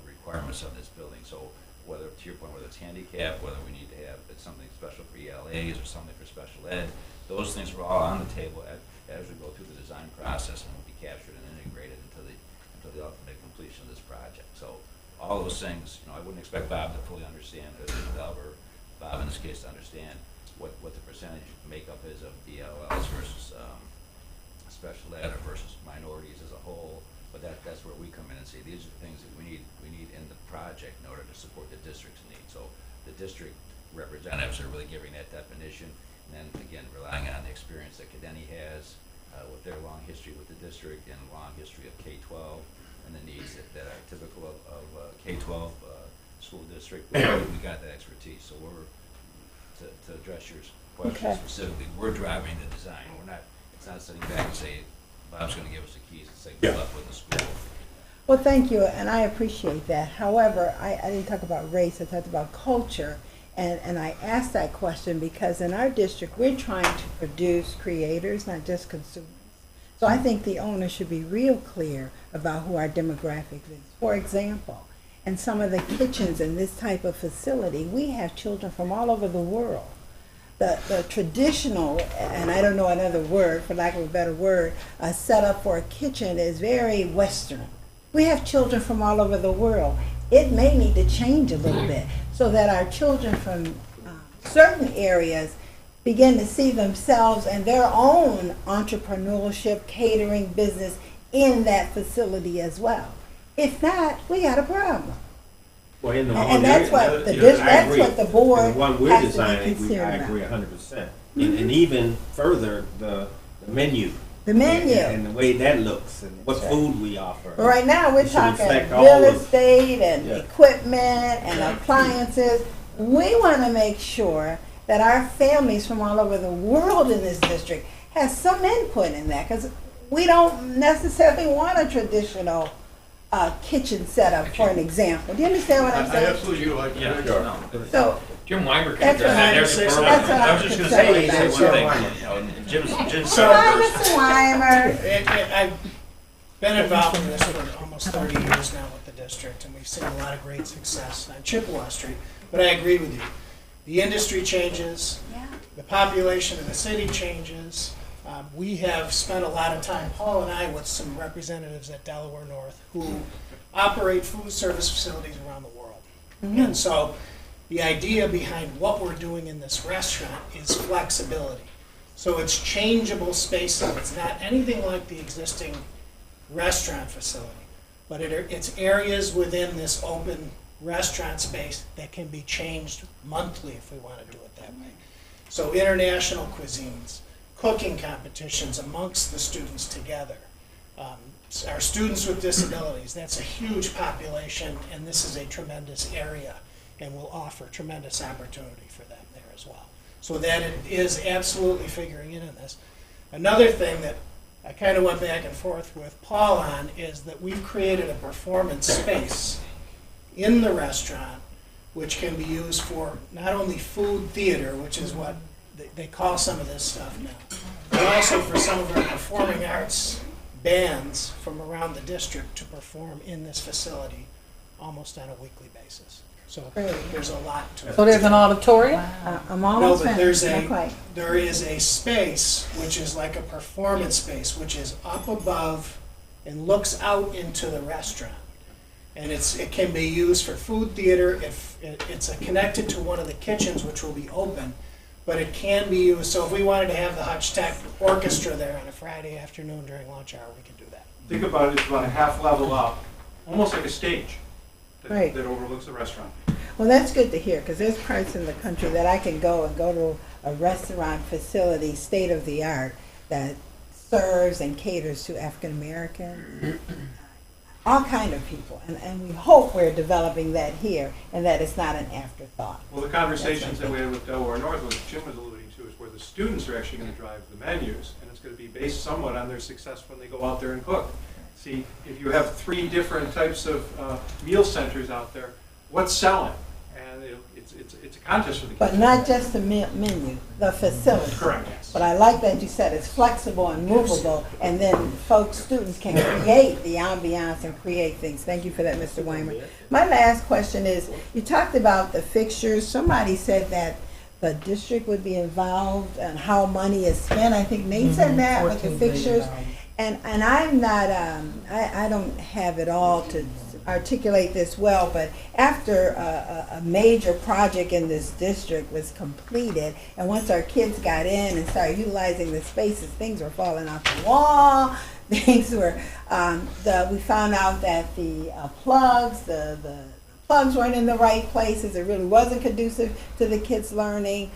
requirements of this building. So whether, to your point, whether it's handicap, whether we need to have something special for ELAs or something for special ed, those things are all on the table as we go through the design process and will be captured and integrated until the ultimate completion of this project. So all those things, I wouldn't expect Bob to fully understand, or the developer, Bob in this case, to understand what the percentage makeup is of DLLs versus special ed or versus minorities as a whole. But that's where we come in and say these are the things that we need in the project in order to support the district's needs. So the district representatives are really giving that definition, and then again relying on the experience that Cadeni has with their long history with the district and long history of K-12 and the needs that are typical of K-12 school district. We got that expertise. So to address your question specifically, we're driving the design. It's not sitting back and saying Bob's going to give us the keys and say good luck with the school. well, thank you, and I appreciate that. However, I didn't talk about race, I talked about culture. And I asked that question because in our district, we're trying to produce creators, not just consumers. So I think the owner should be real clear about who our demographic is. For example, in some of the kitchens in this type of facility, we have children from all over the world. The traditional, and I don't know another word, for lack of a better word, setup for a kitchen is very Western. We have children from all over the world. It may need to change a little bit so that our children from certain areas begin to see themselves and their own entrepreneurship, catering business in that facility as well. If not, we got a problem. Well, in the And that's what the board the one we're has to be designing, concerned I about. agree 100%. And even further, the menu The menu. And the way that looks and what That's right. food we offer. But right now, we're It should talking reflect all real of- estate and Yeah. equipment and appliances. We want to make sure that our families from all over the world in this district has some input in that, because we don't necessarily want a traditional kitchen setup, for an example. Do you understand what I'm I saying? absolutely do. Yeah, no. So, Jim Weimer can That's address what that. I'm There's a saying. pearl. That's what I I'm was just gonna concerned say about. one thing, you know, and Jim's Hi, Mr. Weimer. I've been involved in this for almost 30 years now with the district, and we've seen a lot of great success on Chippewa Street. But I agree with you. The industry changes, the population of the city changes. We have spent a lot of time, Paul and I, with some representatives at Delaware North who operate food service facilities around the world. And so the idea behind what we're doing in this restaurant is flexibility. So it's changeable spacing. It's not anything like the existing restaurant facility, but it's areas within this open restaurant space that can be changed monthly if we want to do it that way. So international cuisines, cooking competitions amongst the students together. Our students with disabilities, that's a huge population, and this is a tremendous area, and will offer tremendous opportunity for them there as well. So that it is absolutely figuring in this. Another thing that I kind of went back and forth with Paul on is that we've created a performance space in the restaurant which can be used for not only food theater, which is what they call some of this stuff now, but also for some of our performing arts bands from around the district to perform in this facility almost on a weekly basis. So there's a lot to it. So there's an auditorium? I'm No, almost but finished. Not quite. there is a space which is like a performance space, which is up above and looks out into the restaurant. And it can be used for food theater. If it's connected to one of the kitchens, which will be open, but it can be used. So if we wanted to have the Hutch Tech Orchestra there on a Friday afternoon during lunch hour, we could do that. Think about it, it's about a half level up, almost like a stage Right. that overlooks the restaurant. Well, that's good to hear, because there's parts in the country that I can go to a restaurant facility, state of the art, that serves and caters to African Americans, all kind of people, and we hope we're developing that here, and that it's not an afterthought. Well, the conversations that we had with Delaware North, what Jim was alluding to, is where the students are actually going to drive the menus, and it's going to be based somewhat on their success when they go out there and cook. See, if you have 3 different types of meal centers out there, what's selling? And it's a contest for the kids. But not just the menu, the facility. Correct. But I like that you said it's flexible and movable, and then folks, students can create the ambiance and create things. Thank you for that, Mr. Weimer. My last question is, you talked about the fixtures. Somebody said that the district would be involved and how money is spent. I think Nate said that with the fixtures. And I'm not, I don't have it all to articulate this well, but after a major project in this district was completed, and once our kids got in and started utilizing the spaces, things were falling off the wall. Things were, we found out that the plugs weren't in the right places. It really wasn't conducive to the kids' learning.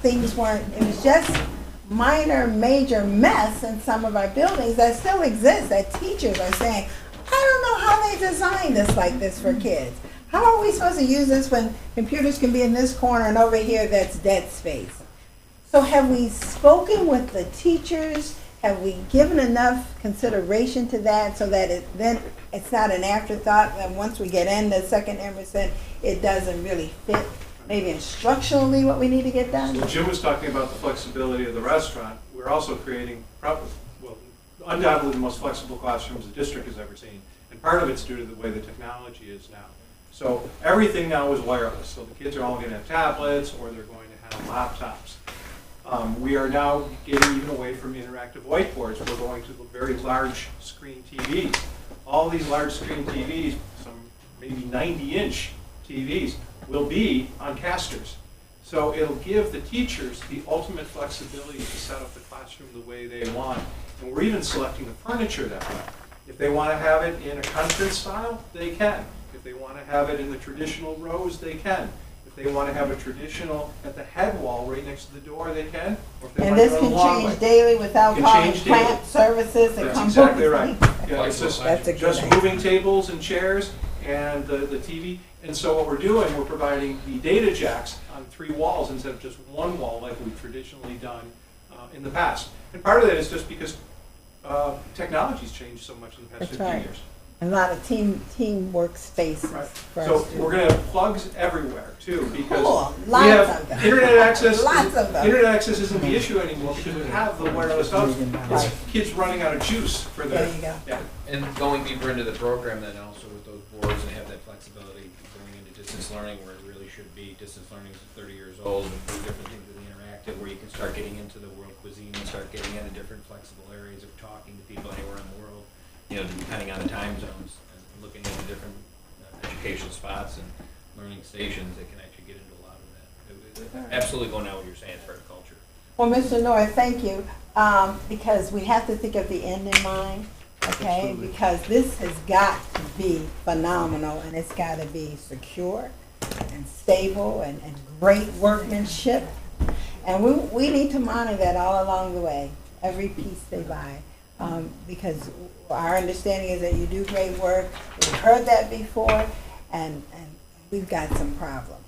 Things weren't, it was just minor, major mess in some of our buildings that still exist, that teachers are saying, I don't know how they designed this like this for kids. How are we supposed to use this when computers can be in this corner and over here that's dead space? So have we spoken with the teachers? Have we given enough consideration to that so that then it's not an afterthought, and once we get in the second Emerson, it doesn't really fit maybe instructionally what we need to get done? So Jim was talking about the flexibility of the restaurant. We're also creating, undoubtedly the most flexible classrooms the district has ever seen. And part of it's due to the way the technology is now. So everything now is wireless. So the kids are all going to have tablets or they're going to have laptops. We are now getting even away from interactive whiteboards. We're going to the very large screen TVs. All these large screen TVs, some maybe 90-inch TVs, will be on casters. So it'll give the teachers the ultimate flexibility to set up the classroom the way they want. And we're even selecting the furniture that way. If they want to have it in a conference style, they can. If they want to have it in the traditional rows, they can. If If they want to have a traditional at the head wall right next to the door, they can. Or if they And want to this go can a long change way. daily without Can calling change daily. plant services and That's come. exactly right. Yeah, it's just, That's a good just idea. moving tables and chairs and the TV. And so what we're doing, we're providing the data jacks on 3 walls instead of just 1 wall like we've traditionally done in the past. And part of that is just because technology's changed so much in the past That's 15 right. years. A lot of teamwork spaces. Right. for our So students. we're going to have plugs everywhere too, because Cool. we Lots have of them. internet access. Lots of them. Internet access isn't the issue anymore because we have the wireless hubs. It's kids running out of juice for There their. you go. Yeah. And going deeper into the program then also with those boards and have that flexibility going into distance learning where it really should be. Distance learning is 30 years old and do different things with the interactive where you can start getting into the world cuisine and start getting into different flexible areas of talking to people anywhere in the world, you know, depending on the time zones and looking into different educational spots and learning stations that can actually get into a lot of that. Absolutely going out what you're saying as far as culture. Well, Mr. Noor, thank you, because we have to think of the end in mind, okay? Absolutely. Because this has got to be phenomenal, and it's got to be secure and stable and great workmanship. And we need to monitor that all along the way, every piece they buy, because our understanding is that you do great work. We've heard that before, and we've got some problems.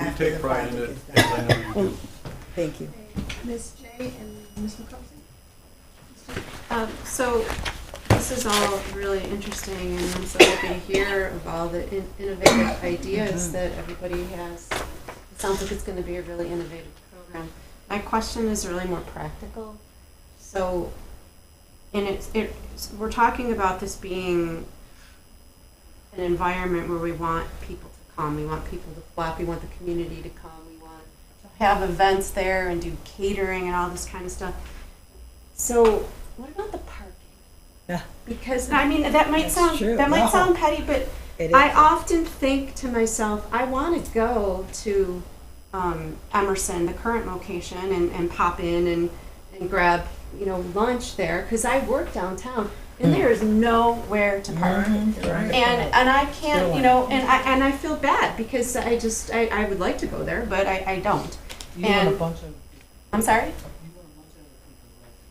We after take the pride in project it, is as done. I know you do. Thank you. Ms. J and Ms. McCoskey? So this is all really interesting, and I'm so happy to hear of all the innovative ideas that everybody has. It sounds like it's going to be a really innovative program. My question is really more practical. So, and we're talking about this being an environment where we want people to come, we want people to flock, we want the community to come, we want to have events there and do catering and all this kind of stuff. So, what about the parking? Yeah. Because I mean that might That's sound true. might No. sound petty, but It I is. often think to myself, I want to go to Emerson, the current location, and pop in and grab lunch there because I work downtown and there is nowhere to park. Right. And I can't, and I feel bad because I would like to go there, but I don't. You want a And bunch of, I'm sorry?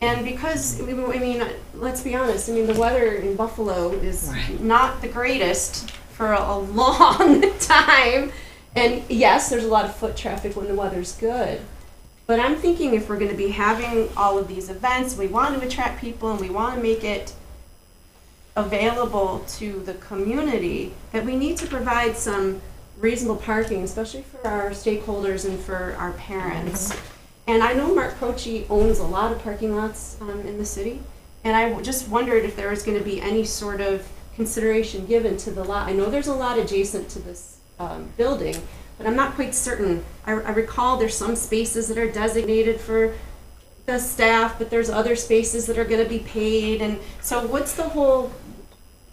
And because, I mean, let's be honest, I mean, the weather in Buffalo is not the greatest for a long time. And yes, there's a lot of foot traffic when the weather's good. But I'm thinking if we're going to be having all of these events, we want to attract people and we want to make it available to the community, that we need to provide some reasonable parking, especially for our stakeholders and for our parents. And I know Mark Croce owns a lot of parking lots in the city, and I just wondered if there was going to be any sort of consideration given to the lot. I know there's a lot adjacent to this building, but I'm not quite certain. I recall there's some spaces that are designated for the staff, but there's other spaces that are going to be paid. And so what's the whole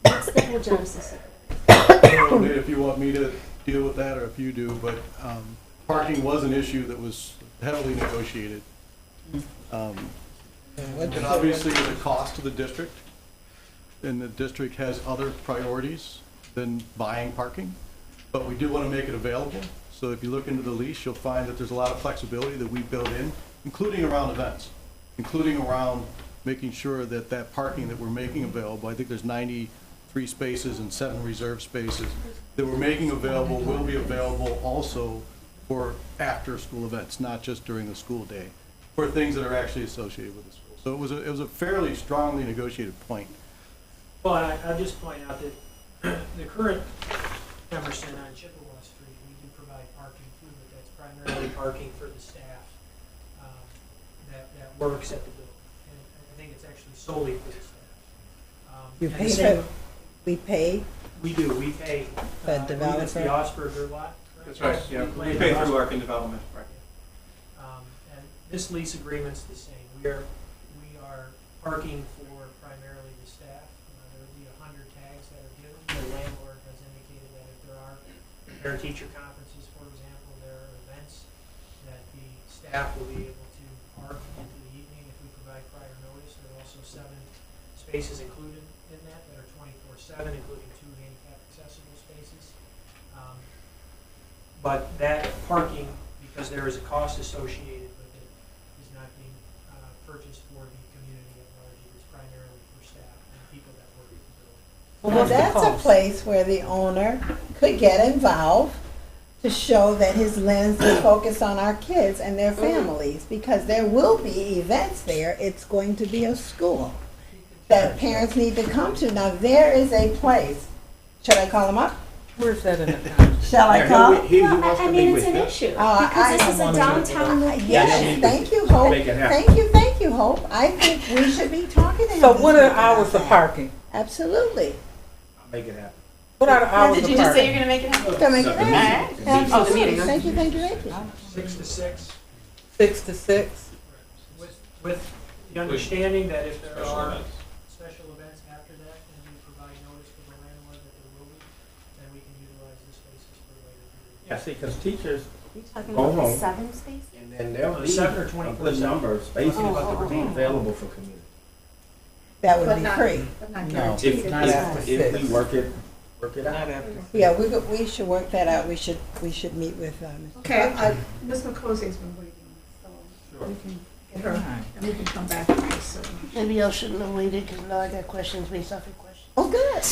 genesis of it? I don't know if you want me to deal with that or if you do, but parking was an issue that was heavily negotiated. And obviously it's a cost to the district, and the district has other priorities than buying parking, but we do want to make it available. So if you look into the lease, you'll find that there's a lot of flexibility that we built in, including around events, including around making sure that that parking that we're making available, I think there's 93 spaces and 7 reserved spaces that we're making available will be available also for after-school events, not just during the school day, for things that are actually associated with the school. So it was a fairly strongly negotiated point. Well, I'll just point out that the current Emerson on Chippewa Street, we do provide parking too, but that's primarily parking for the staff that works at the building. And I think it's actually solely for the staff. You and pay the same- for, we pay We do, we pay. the I believe it's the developer? Osberger lot. That's right, yeah. plan We pay the through Osberger. Arc and Development, right. And this lease agreement's the same. We are parking for primarily the staff. There will be 100 tags that are given. The landlord has indicated that if there are parent-teacher conferences, for example, there are events that the staff will be able to park into the evening if we provide prior notice. There are also 7 spaces included in that are 24/7, including 2 handicap accessible spaces. But that parking, because there is a cost associated with it, is not being purchased for the community at large. It is primarily for staff and people that work at the building. Well, that's a place where the owner could get involved to show that his lens is focused on our kids and their families, because there will be events there. It's going to be a school that parents need to come to. Now, there is a place. Should I call him up? Where's that in the contract? Shall I call? He wants to meet it's with an you. issue, I because this don't is a wanna downtown location. Yes, thank you, Hope. Make it happen. Thank you, Hope. I think we should be talking to him. So this what are the week hours about of that. parking? Absolutely. I'll make it happen. What are the hours Did of you just say parking? you're gonna make it happen? Come and So get the it. meeting- Oh, the meeting, Thank you, thank you, thank you. 6 to 6, 6 to 6? with the understanding that if there Special are events. special events after that, and we provide notice to the landlord that there will be, then we can utilize the spaces for later periods. Yeah, see, because teachers You talking Go about the home. 7 spaces? and then they'll leave 7 or a 24. good number of spaces Oh. available for community. That would But be not- free. but not No. guaranteed. If, Not after if we 6. work it Not out. after. Yeah, we should work that out. We should meet with, Mr. Okay, Ms. McCosey's been waiting, so we can get her, and we can come back to this. So. Maybe I shouldn't have waited, because now I got questions based off your questions. Oh, good.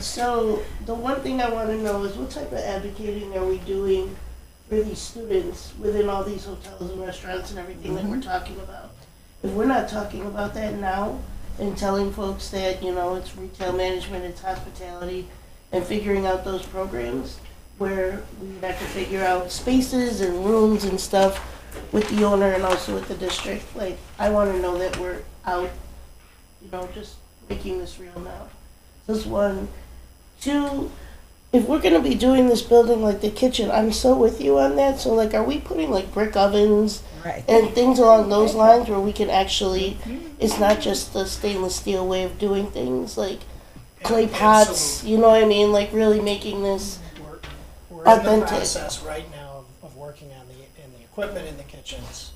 So the one thing I want to know is what type of advocating are we doing for these students within all these hotels and restaurants and everything that we're talking about? If we're not talking about that now and telling folks that, you know, it's retail management, it's hospitality, and figuring out those programs where we have to figure out spaces and rooms and stuff with the owner and also with the district, like, I want to know that we're out, you know, just making this real now. That's one. Two, if we're gonna be doing this building like the kitchen, I'm so with you on that. So like, are we putting like brick ovens Right. and things along those lines where we can actually, it's not just the stainless steel way of doing things, like clay pots, you know what I mean? Like really making this We're in the authentic. process right now of working on the equipment in the kitchens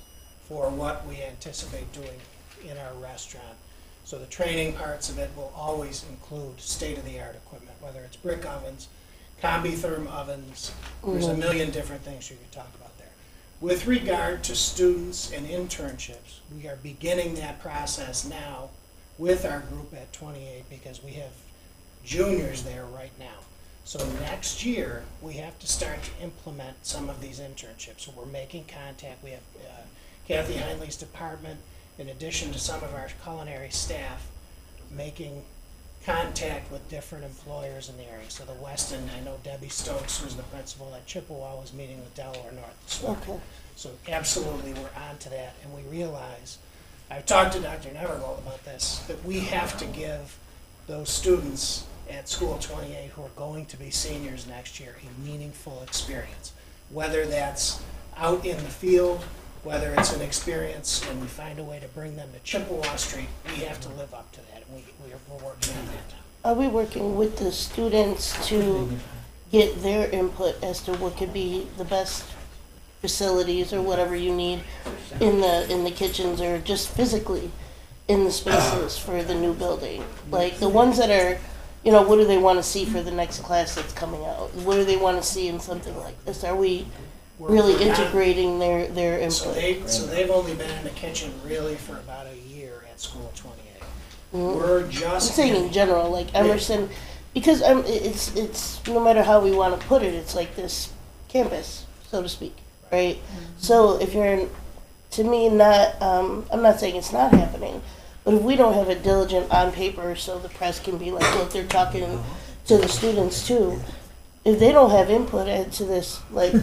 for what we anticipate doing in our restaurant. So the training parts of it will always include state-of-the-art equipment, whether it's brick ovens, combi therm ovens, there's a million different things you could talk about there. With regard to students and internships, we are beginning that process now with our group at 28 because we have juniors there right now. So next year, we have to start to implement some of these internships. So we're making contact. We have Kathy Heinley's department, in addition to some of our culinary staff, making contact with different employers in the area. So the Weston, I know Debbie Stokes, who's the principal at Chippewa, was meeting with Delaware North this morning. Okay. So absolutely, we're on to that, and we realize, I've talked to Dr. Nevergold about this, that we have to give those students at School 28 who are going to be seniors next year a meaningful experience. Whether that's out in the field, whether it's an experience and we find a way to bring them to Chippewa Street, we have to live up to that, and we're working on that now. Are we working with the students to get their input as to what could be the best facilities or whatever you need in the kitchens or just physically in the spaces for the new building? Like the ones that are, you know, what do they want to see for the next class that's coming out? What do they want to see in something like this? Are we really integrating their input? So they've only been in the kitchen really for about a year at School 28. Mhm. We're I'm just. saying in general, like Emerson, because it's no matter how we want to put it, it's like this campus, so to speak, right? So if you're in, to me, not, I'm not saying it's not happening, but if we don't have it diligent on paper, so the press can be like, look, they're talking to the students too. If they don't have input into this, like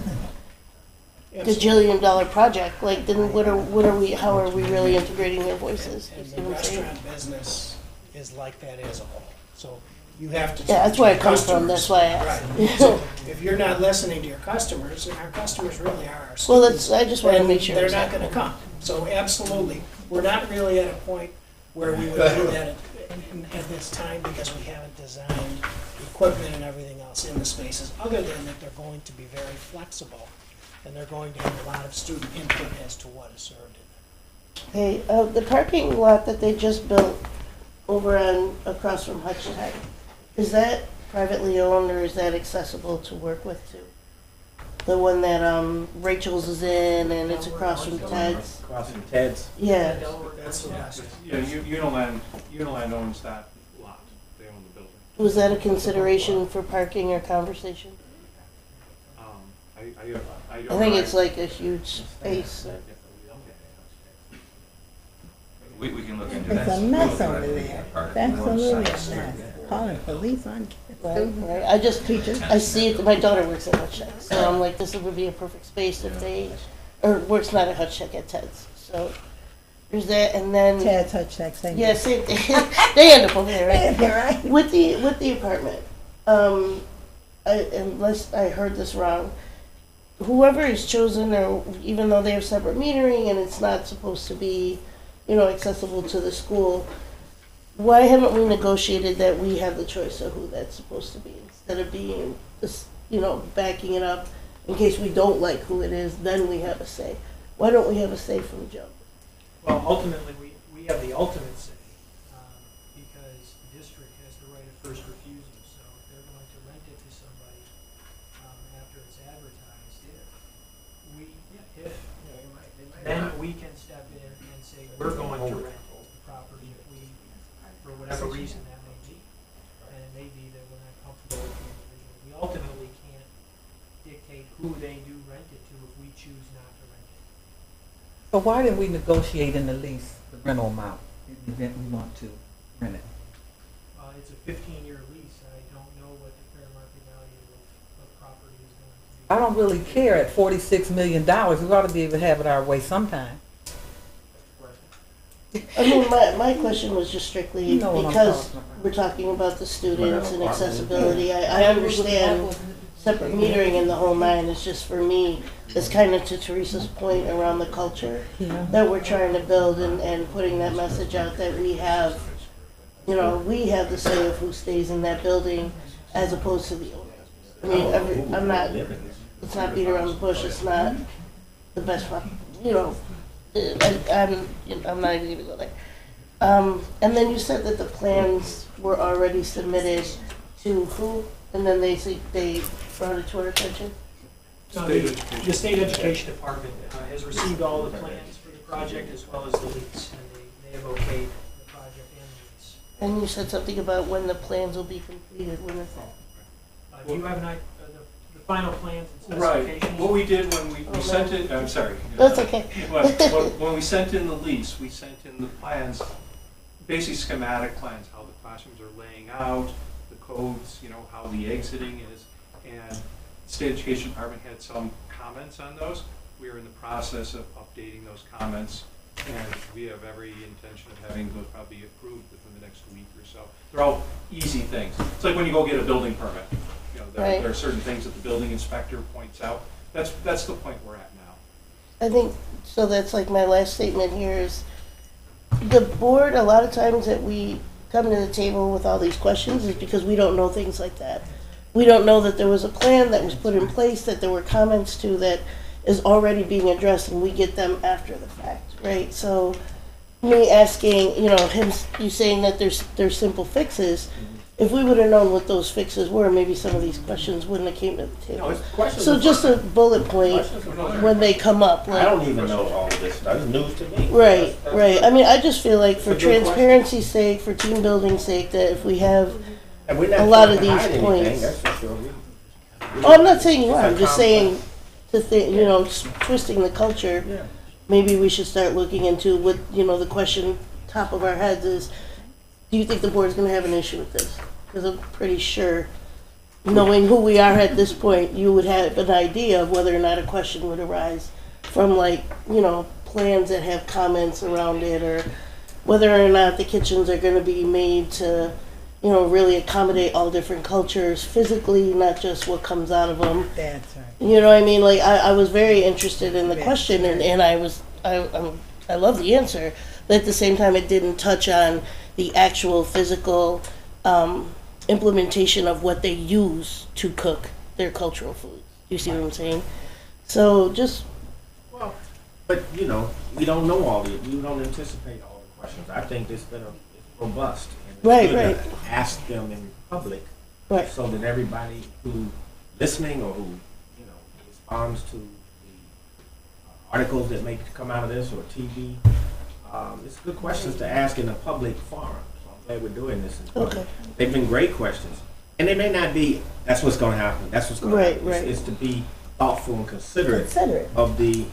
gajillion-dollar project, like then what are we? How are we really integrating their voices? You And see the what I'm saying? restaurant business is like that as a whole. So you have to. Yeah, that's where I come from. That's why I asked. Right. So if you're not listening to your customers, and our customers really are our students. Well, that's, I just wanted to then make sure. They're not gonna come. So absolutely, we're not really at a point where we would do that at this time because we haven't designed equipment and everything else in the spaces, other than that they're going to be very flexible and they're going to have a lot of student input as to what is served in there. Okay, the parking lot that they just built over on, across from Hutch Tech, is that privately owned or is that accessible to work with too? The one that Rachel's is in, and it's across from Ted's. Across from Ted's. Yeah. That's the last. Yeah, Uniland owns that lot. They own the building. Was that a consideration for parking or conversation? I don't I think know. it's like a huge space. We can look into It's that. a mess over there. It's absolutely a mess. Calling police on kids. Right. I see it, my daughter works at Hut Shack, so I'm like, this would be a perfect space if they, or works not at Hut Shack, at Ted's, so. There's that, and then. Ted's Hut Shack, same. Yeah, same thing. They end up over there, right? Right. With the apartment, unless I heard this wrong, whoever is chosen, or even though they have separate metering and it's not supposed to be, accessible to the school, why haven't we negotiated that we have the choice of who that's supposed to be, instead of being, backing it up in case we don't like who it is, then we have a say? Why don't we have a say from jump? Well, ultimately, we have the ultimate say, because the district has the right of first refusal, so if they're going to rent it to somebody, after it's advertised, then we can step in and say, we're going to rent the property if we, for whatever reason that may be. And it may be that we're not comfortable with the individual. We ultimately can't dictate who they do rent it to if we choose not to rent it. So why didn't we negotiate in the lease the rental amount in the event we want to rent it? It's a 15-year lease. I don't know what the fair market value of property is going to be. I don't really care at $46 million. We ought to be able to have it our way sometime. I mean, my question was just strictly You know what I'm because talking about. we're talking about the students and accessibility. I understand separate metering and the whole nine. It's just for me, it's kind of to Teresa's point around the culture that we're trying to build and putting that message out that we have, we have the say of who stays in that building as opposed to the owner. I mean, let's not beat around the bush. It's not the best one, I'm not even gonna go there. And then you said that the plans were already submitted to who? And then they brought it to our attention? So the State Education Department has received all the plans for the project as well as the lease, and they have okayed the project and the lease. And you said something about when the plans will be completed. When is that? Do you have the final plans and Right. specifications? What we did when we sent it, I'm sorry. That's okay. When we sent in the lease, we sent in the plans, basic schematic plans, how the classrooms are laying out, the codes, how the exiting is. And the State Education Department had some comments on those. We are in the process of updating those comments, and we have every intention of having those probably approved within the next week or so. They're all easy things. It's like when you go get a building permit. There are certain things that the building inspector points out. That's the point we're at now. I think, so that's like my last statement here is, the board, a lot of times that we come to the table with all these questions is because we don't know things like that. We don't know that there was a plan that was put in place, that there were comments to that is already being addressed, and we get them after the fact, right? So me asking, you saying that there's simple fixes, if we would have known what those fixes were, maybe some of these questions wouldn't have came to the table. So just a bullet point when they come up. I don't even know all of this stuff. It's news to me. Right. I mean, I just feel like for transparency's sake, for team building's sake, that if we have a lot of these points. Oh, I'm not saying you are. I'm just saying twisting the culture. Maybe we should start looking into what, the question top of our heads is, do you think the board's going to have an issue with this? Because I'm pretty sure, knowing who we are at this point, you would have an idea of whether or not a question would arise from plans that have comments around it, or whether or not the kitchens are going to be made to, really accommodate all different cultures physically, not just what comes out of them. That's right. You know what I mean? Like, I was very interested in the question, and I love the answer, but at the same time, it didn't touch on the actual physical implementation of what they use to cook their cultural food. You see what I'm saying? So just... But, we don't know all the, we don't anticipate all the questions. I think it's been robust. And it's good to ask them in public, so that everybody who listening or who, is responds to the articles that may come out of this or TV. It's good questions to ask in a public forum. So I'm glad we're doing this in public. Okay. They've been great questions. And they may not be, that's what's going to happen. That's what's going to happen. Right. It's to be thoughtful and considerate of the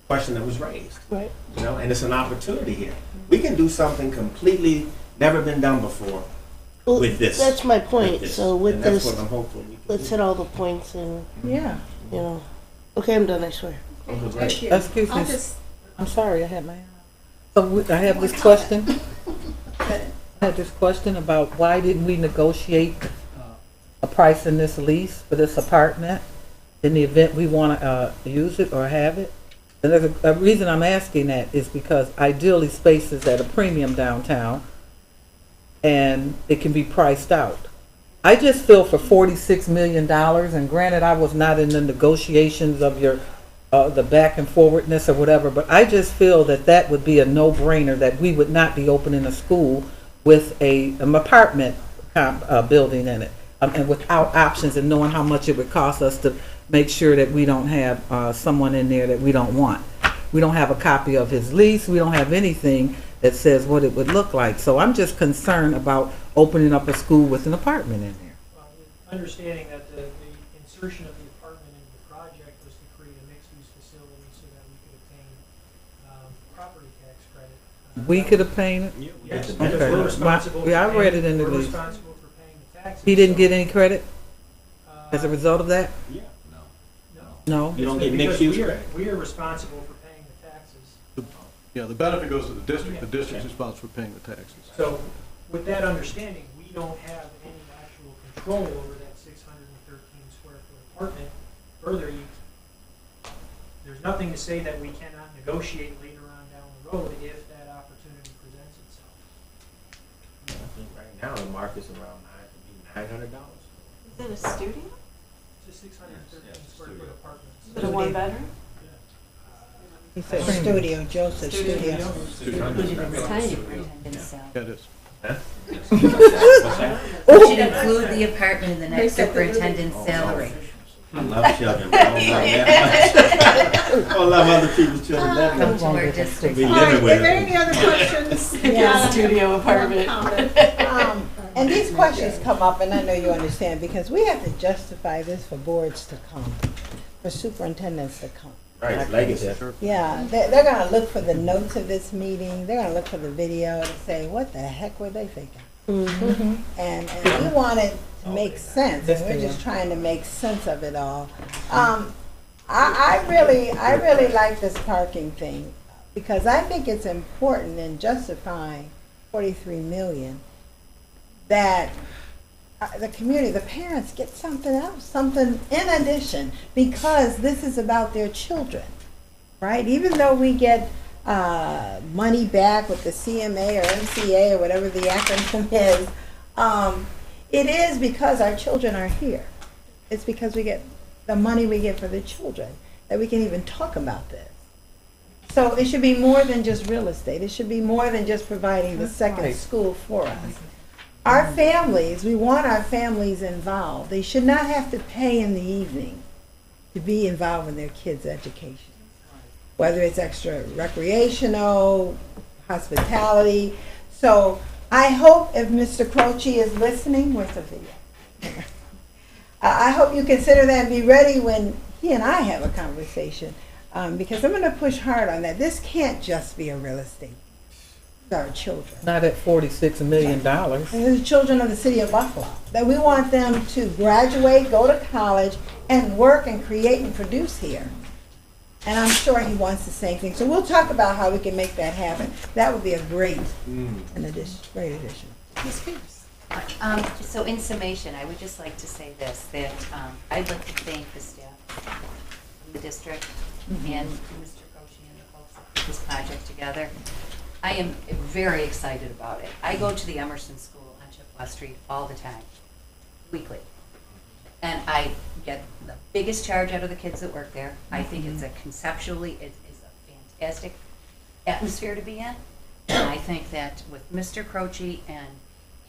question that was raised. Right. You know, and it's an opportunity here. We can do something completely never been done before with this. That's my point. So with and that's this, what I'm hopeful we can let's do. hit all the points and, Yeah. you know. Okay, I'm done, I swear. Okay, great. Thank you. Excuse me. I'll just, I'm sorry, I had my. So I have this question. I had this question about why didn't we negotiate a price in this lease for this apartment in the event we want to use it or have it? And there's a reason I'm asking that is because ideally space is at a premium downtown and it can be priced out. I just feel for $46 million, and granted I was not in the negotiations of your the back and forwardness or whatever, but I just feel that that would be a no-brainer, that we would not be opening a school with an apartment building in it, and without options and knowing how much it would cost us to make sure that we don't have someone in there that we don't want. We don't have a copy of his lease. We don't have anything that says what it would look like. So I'm just concerned about opening up a school with an apartment in there. Well, understanding that the insertion of the apartment into the project was to create a mixed-use facility so that we could obtain property tax credit. We could obtain it? Yes, Okay. because we're responsible. Yeah, I read it in the We're lease. responsible for paying the taxes. He didn't so, get any credit as a result of that? Yeah. No. No? You don't It's get because mixed use we are- credit. We are responsible for paying the taxes. Yeah, the benefit goes to the district. The district's responsible for paying the taxes. So with that understanding, we don't have any actual control over that 613 square foot apartment. Further, there's nothing to say that we cannot negotiate later on down the road if that opportunity presents itself. I think right now the market's around $900. Is it a studio? It's a 613 square foot apartment. Is it a one bedroom? He said studio, Joe said studio. It's tiny. Yeah, it is. We should include the apartment in the next superintendent's salary. I love children, but I don't love that much. I don't love other people's children that Come much. to our district. Be all right, living are with there it. any other questions? Yeah, studio apartment. And these questions come up, and I know you understand, because we have to justify this for boards to come, for superintendents to come. Right, legacy. Yeah, they're gonna look for the notes of this meeting, they're gonna look for the video to say, what the heck were they thinking? And we want it to make sense, and we're just trying to make sense of it all. I really like this parking thing, because I think it's important in justifying 43 million that the community, the parents get something else, something in addition, because this is about their children, right? Even though we get money back with the CMA or MCA or whatever the acronym is, it is because our children are here. It's because we get the money we get for the children that we can even talk about this. So it should be more than just real estate. It should be more than just providing the second school for us. Our families, we want our families involved. They should not have to pay in the evening to be involved in their kids' education. Whether it's extra recreational, hospitality. So I hope if Mr. Croce is listening, where's the video? I hope you consider that and be ready when he and I have a conversation. Because I'm going to push hard on that. This can't just be a real estate. It's our children. Not at $46 million. And they're the children of the city of Buffalo. That we want them to graduate, go to college, and work and create and produce here. And I'm sure he wants the same thing. So we'll talk about how we can make that happen. That would be a great great addition. Ms. Pierce. So in summation, I would just like to say this, that I'd like to thank the staff from the district and Mr. Croce and the folks that put this project together. I am very excited about it. I go to the Emerson School on Chippewa Street all the time, weekly. And I get the biggest charge out of the kids that work there. I think it's conceptually, it's a fantastic atmosphere to be in. And I think that with Mr. Croce and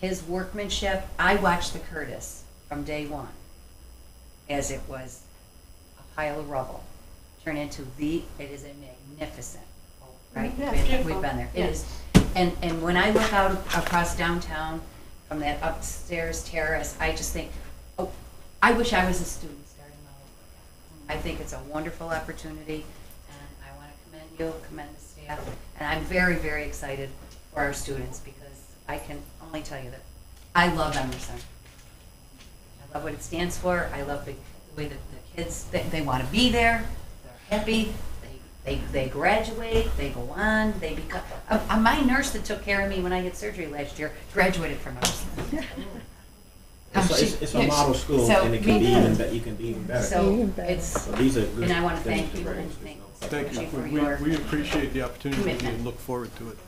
his workmanship, I watched the Curtis from day one as it was a pile of rubble turn into it is a magnificent, right? Yeah, We've beautiful. been there. Yeah. It is, and when I look out across downtown from that upstairs terrace, I just think, oh, I wish I was a student starting all over again. I think it's a wonderful opportunity, and I want to commend you, commend the staff, and I'm very, very excited for our students because I can only tell you that I love Emerson. I love what it stands for. I love the way that the kids, they want to be there, they're happy, they graduate, they go on, they become, my nurse that took care of me when I had surgery last year graduated from Emerson. It's a model school, so and it can be you can be even better. So it's, So these are good and I want to things thank you raise. and thank Thank you you. for your We appreciate the opportunity commitment. and look forward to it.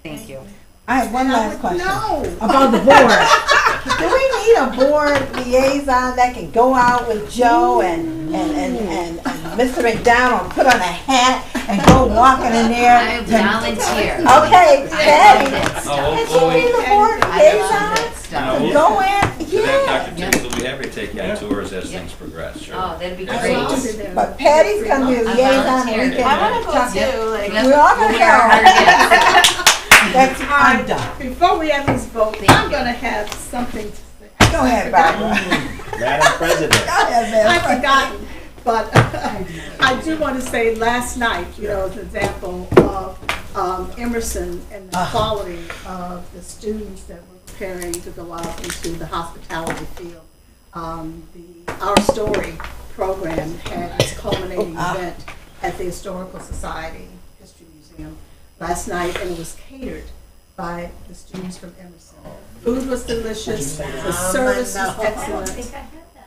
Thank you. I have one last question No. about the board. Do we need a board liaison that can go out with Joe and Mr. McDonald, put on a hat and go walking in there? I volunteer. Okay, Patty, Oh, can she be the board I love that liaison? stuff. Go in, So that, yeah. Dr. Tinsel, we have you take you on tours as things progress, sure. Oh, that'd be Absolutely. great. But Patty's gonna be a liaison and we can. I wanna go talk- too, like. Yep. We're all gonna Wear our go. hats. That's, All I'm right, done. before we have these votes, Thank I'm you. gonna have something to say. Go ahead, Barbara. Madam President. Go ahead, I've man. forgotten, but I do want to say last night, as an example of Emerson and the quality of the students that were preparing to go out into the hospitality field. Our Story program had its culminating event at the Historical Society History Museum last night, and it was catered by the students from Emerson. Food was delicious, the service was excellent.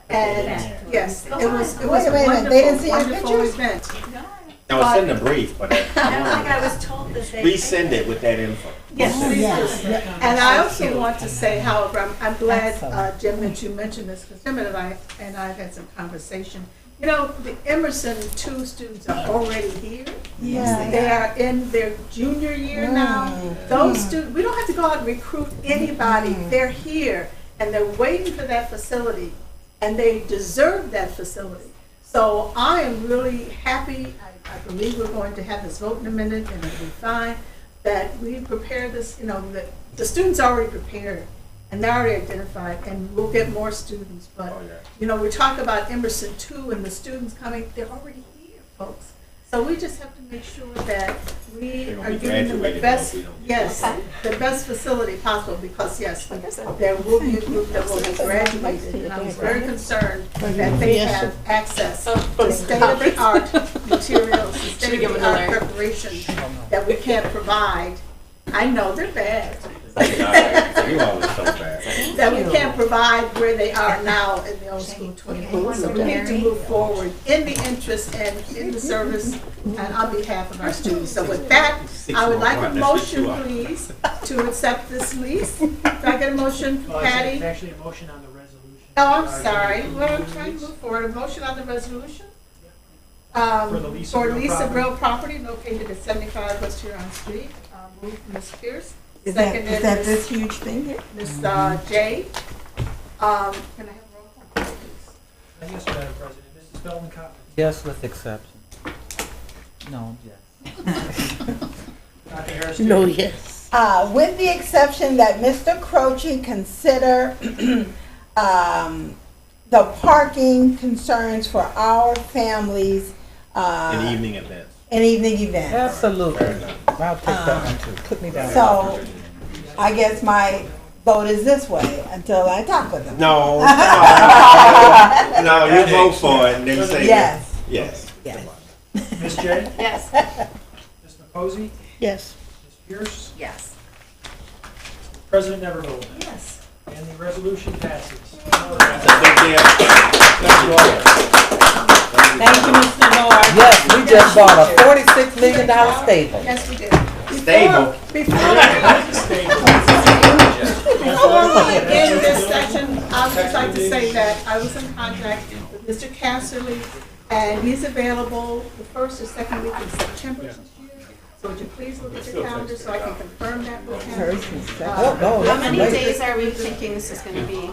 And yes, it was a Wait a minute, they didn't wonderful, see your wonderful pictures? event. Now it's in the brief, but I don't think I was told that they. resend it with that info. Yes, Oh, please yes. do. And I also want to say, however, I'm glad, Jim, that you mentioned this, because Jim and I've had some conversation. The Emerson 2 students are already here. Yeah. They are in their junior year now. Those students, we don't have to go out and recruit anybody. They're here, and they're waiting for that facility, and they deserve that facility. So I am really happy. I believe we're going to have this vote in a minute, and it'll be fine, that we prepare this, that the students are already prepared, and they're already identified, and we'll get more students. But, we talk about Emerson 2 and the students coming, they're already here, folks. So we just have to make sure that we They're are gonna be giving them the graduating best, once we don't get yes, the best facility possible, because yes, there will be a group that will have graduated, and I was very concerned that they have access to state-of-the-art materials, to state-of-the-art preparation that we can't provide. I know they're bad. You always so bad. That we can't provide where they are now in the old school 21. So we need to move forward in the interest and in the service and on behalf of our students. So with that, I would like a motion, please, to accept this lease. Do I get a motion, Well, Patty? it's actually a motion on the resolution. Oh, I'm sorry. Well, I'm trying to move forward. A motion on the resolution? For the lease of For real lease of property. real property located at 75 West Huron Street. Moved Ms. Pierce. Is that Seconded this huge thing here? Ms. J. Can I have a roll call, please? Yes, Madam President. Mrs. Belton Cotter. Yes, with exception. No, yes. Dr. Harris. No, yes. With the exception that Mr. Croce consider the parking concerns for our families. In evening events. In evening events. Absolutely. I'll take that one too. Put me down. So, I guess my vote is this way until I talk with them. No. No, you vote for it and then say Yes. yes. Yes. Ms. J. Yes. Ms. Posey. Yes. Ms. Pierce. Yes. President Neverville. Yes. And the resolution passes. That's a big deal. Thank you all. Thank you, Mr. Lord. Yes, we just bought a $46 million stable. Yes, we did. Stable. Before we end this session, I would just like to say that I was in contact with Mr. Casserly, and he's available the first or second week in September this year. So would you please look at your calendar so I can confirm that with him? First and second. Oh, How many that's days are we thinking this is going to be?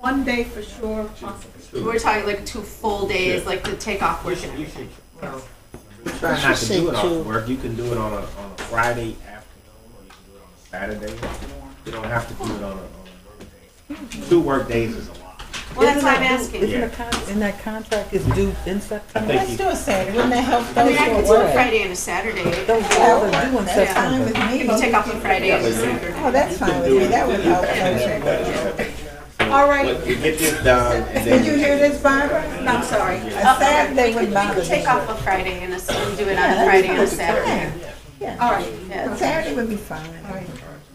one day for sure, possibly. We're talking like 2 full days, like to take off work and everything. We try not to do it off work. You can do it on a Friday afternoon, or you can do it on a Saturday. You don't have to do it on a work day. 2 work days is a lot. Well, that's why I'm asking. Isn't that contract is due in September? Let's do a Saturday, wouldn't that help I mean, I those could who do a work? Friday and a Saturday. Don't have it due in That's September. fine with me. People take off a Friday and a Saturday. Oh, that's fine with me, that would help. All right. We get this done, and Did you then hear this, Barbara? No, I'm sorry. A Saturday We wouldn't could bother me. take off a Friday and do it on Yeah, a Friday and a that's Saturday. Yeah. All right. Yeah. Saturday would be fine.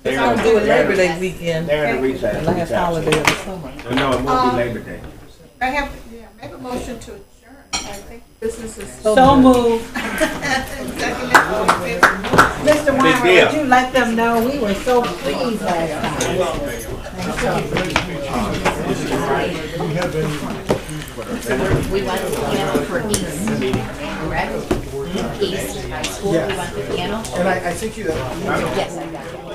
they're I'll do it Labor Day weekend, They're in the recess. the last holiday of the summer. No, it won't be Labor Day. I have, make a motion to adjourn. I think business is. So moved. Second, all in favor? Mr. Weimer, deal. would you let them know we were so pleased last time? We want the piano for East, correct? East High School, we want the piano? And I think you. Yes, I got that.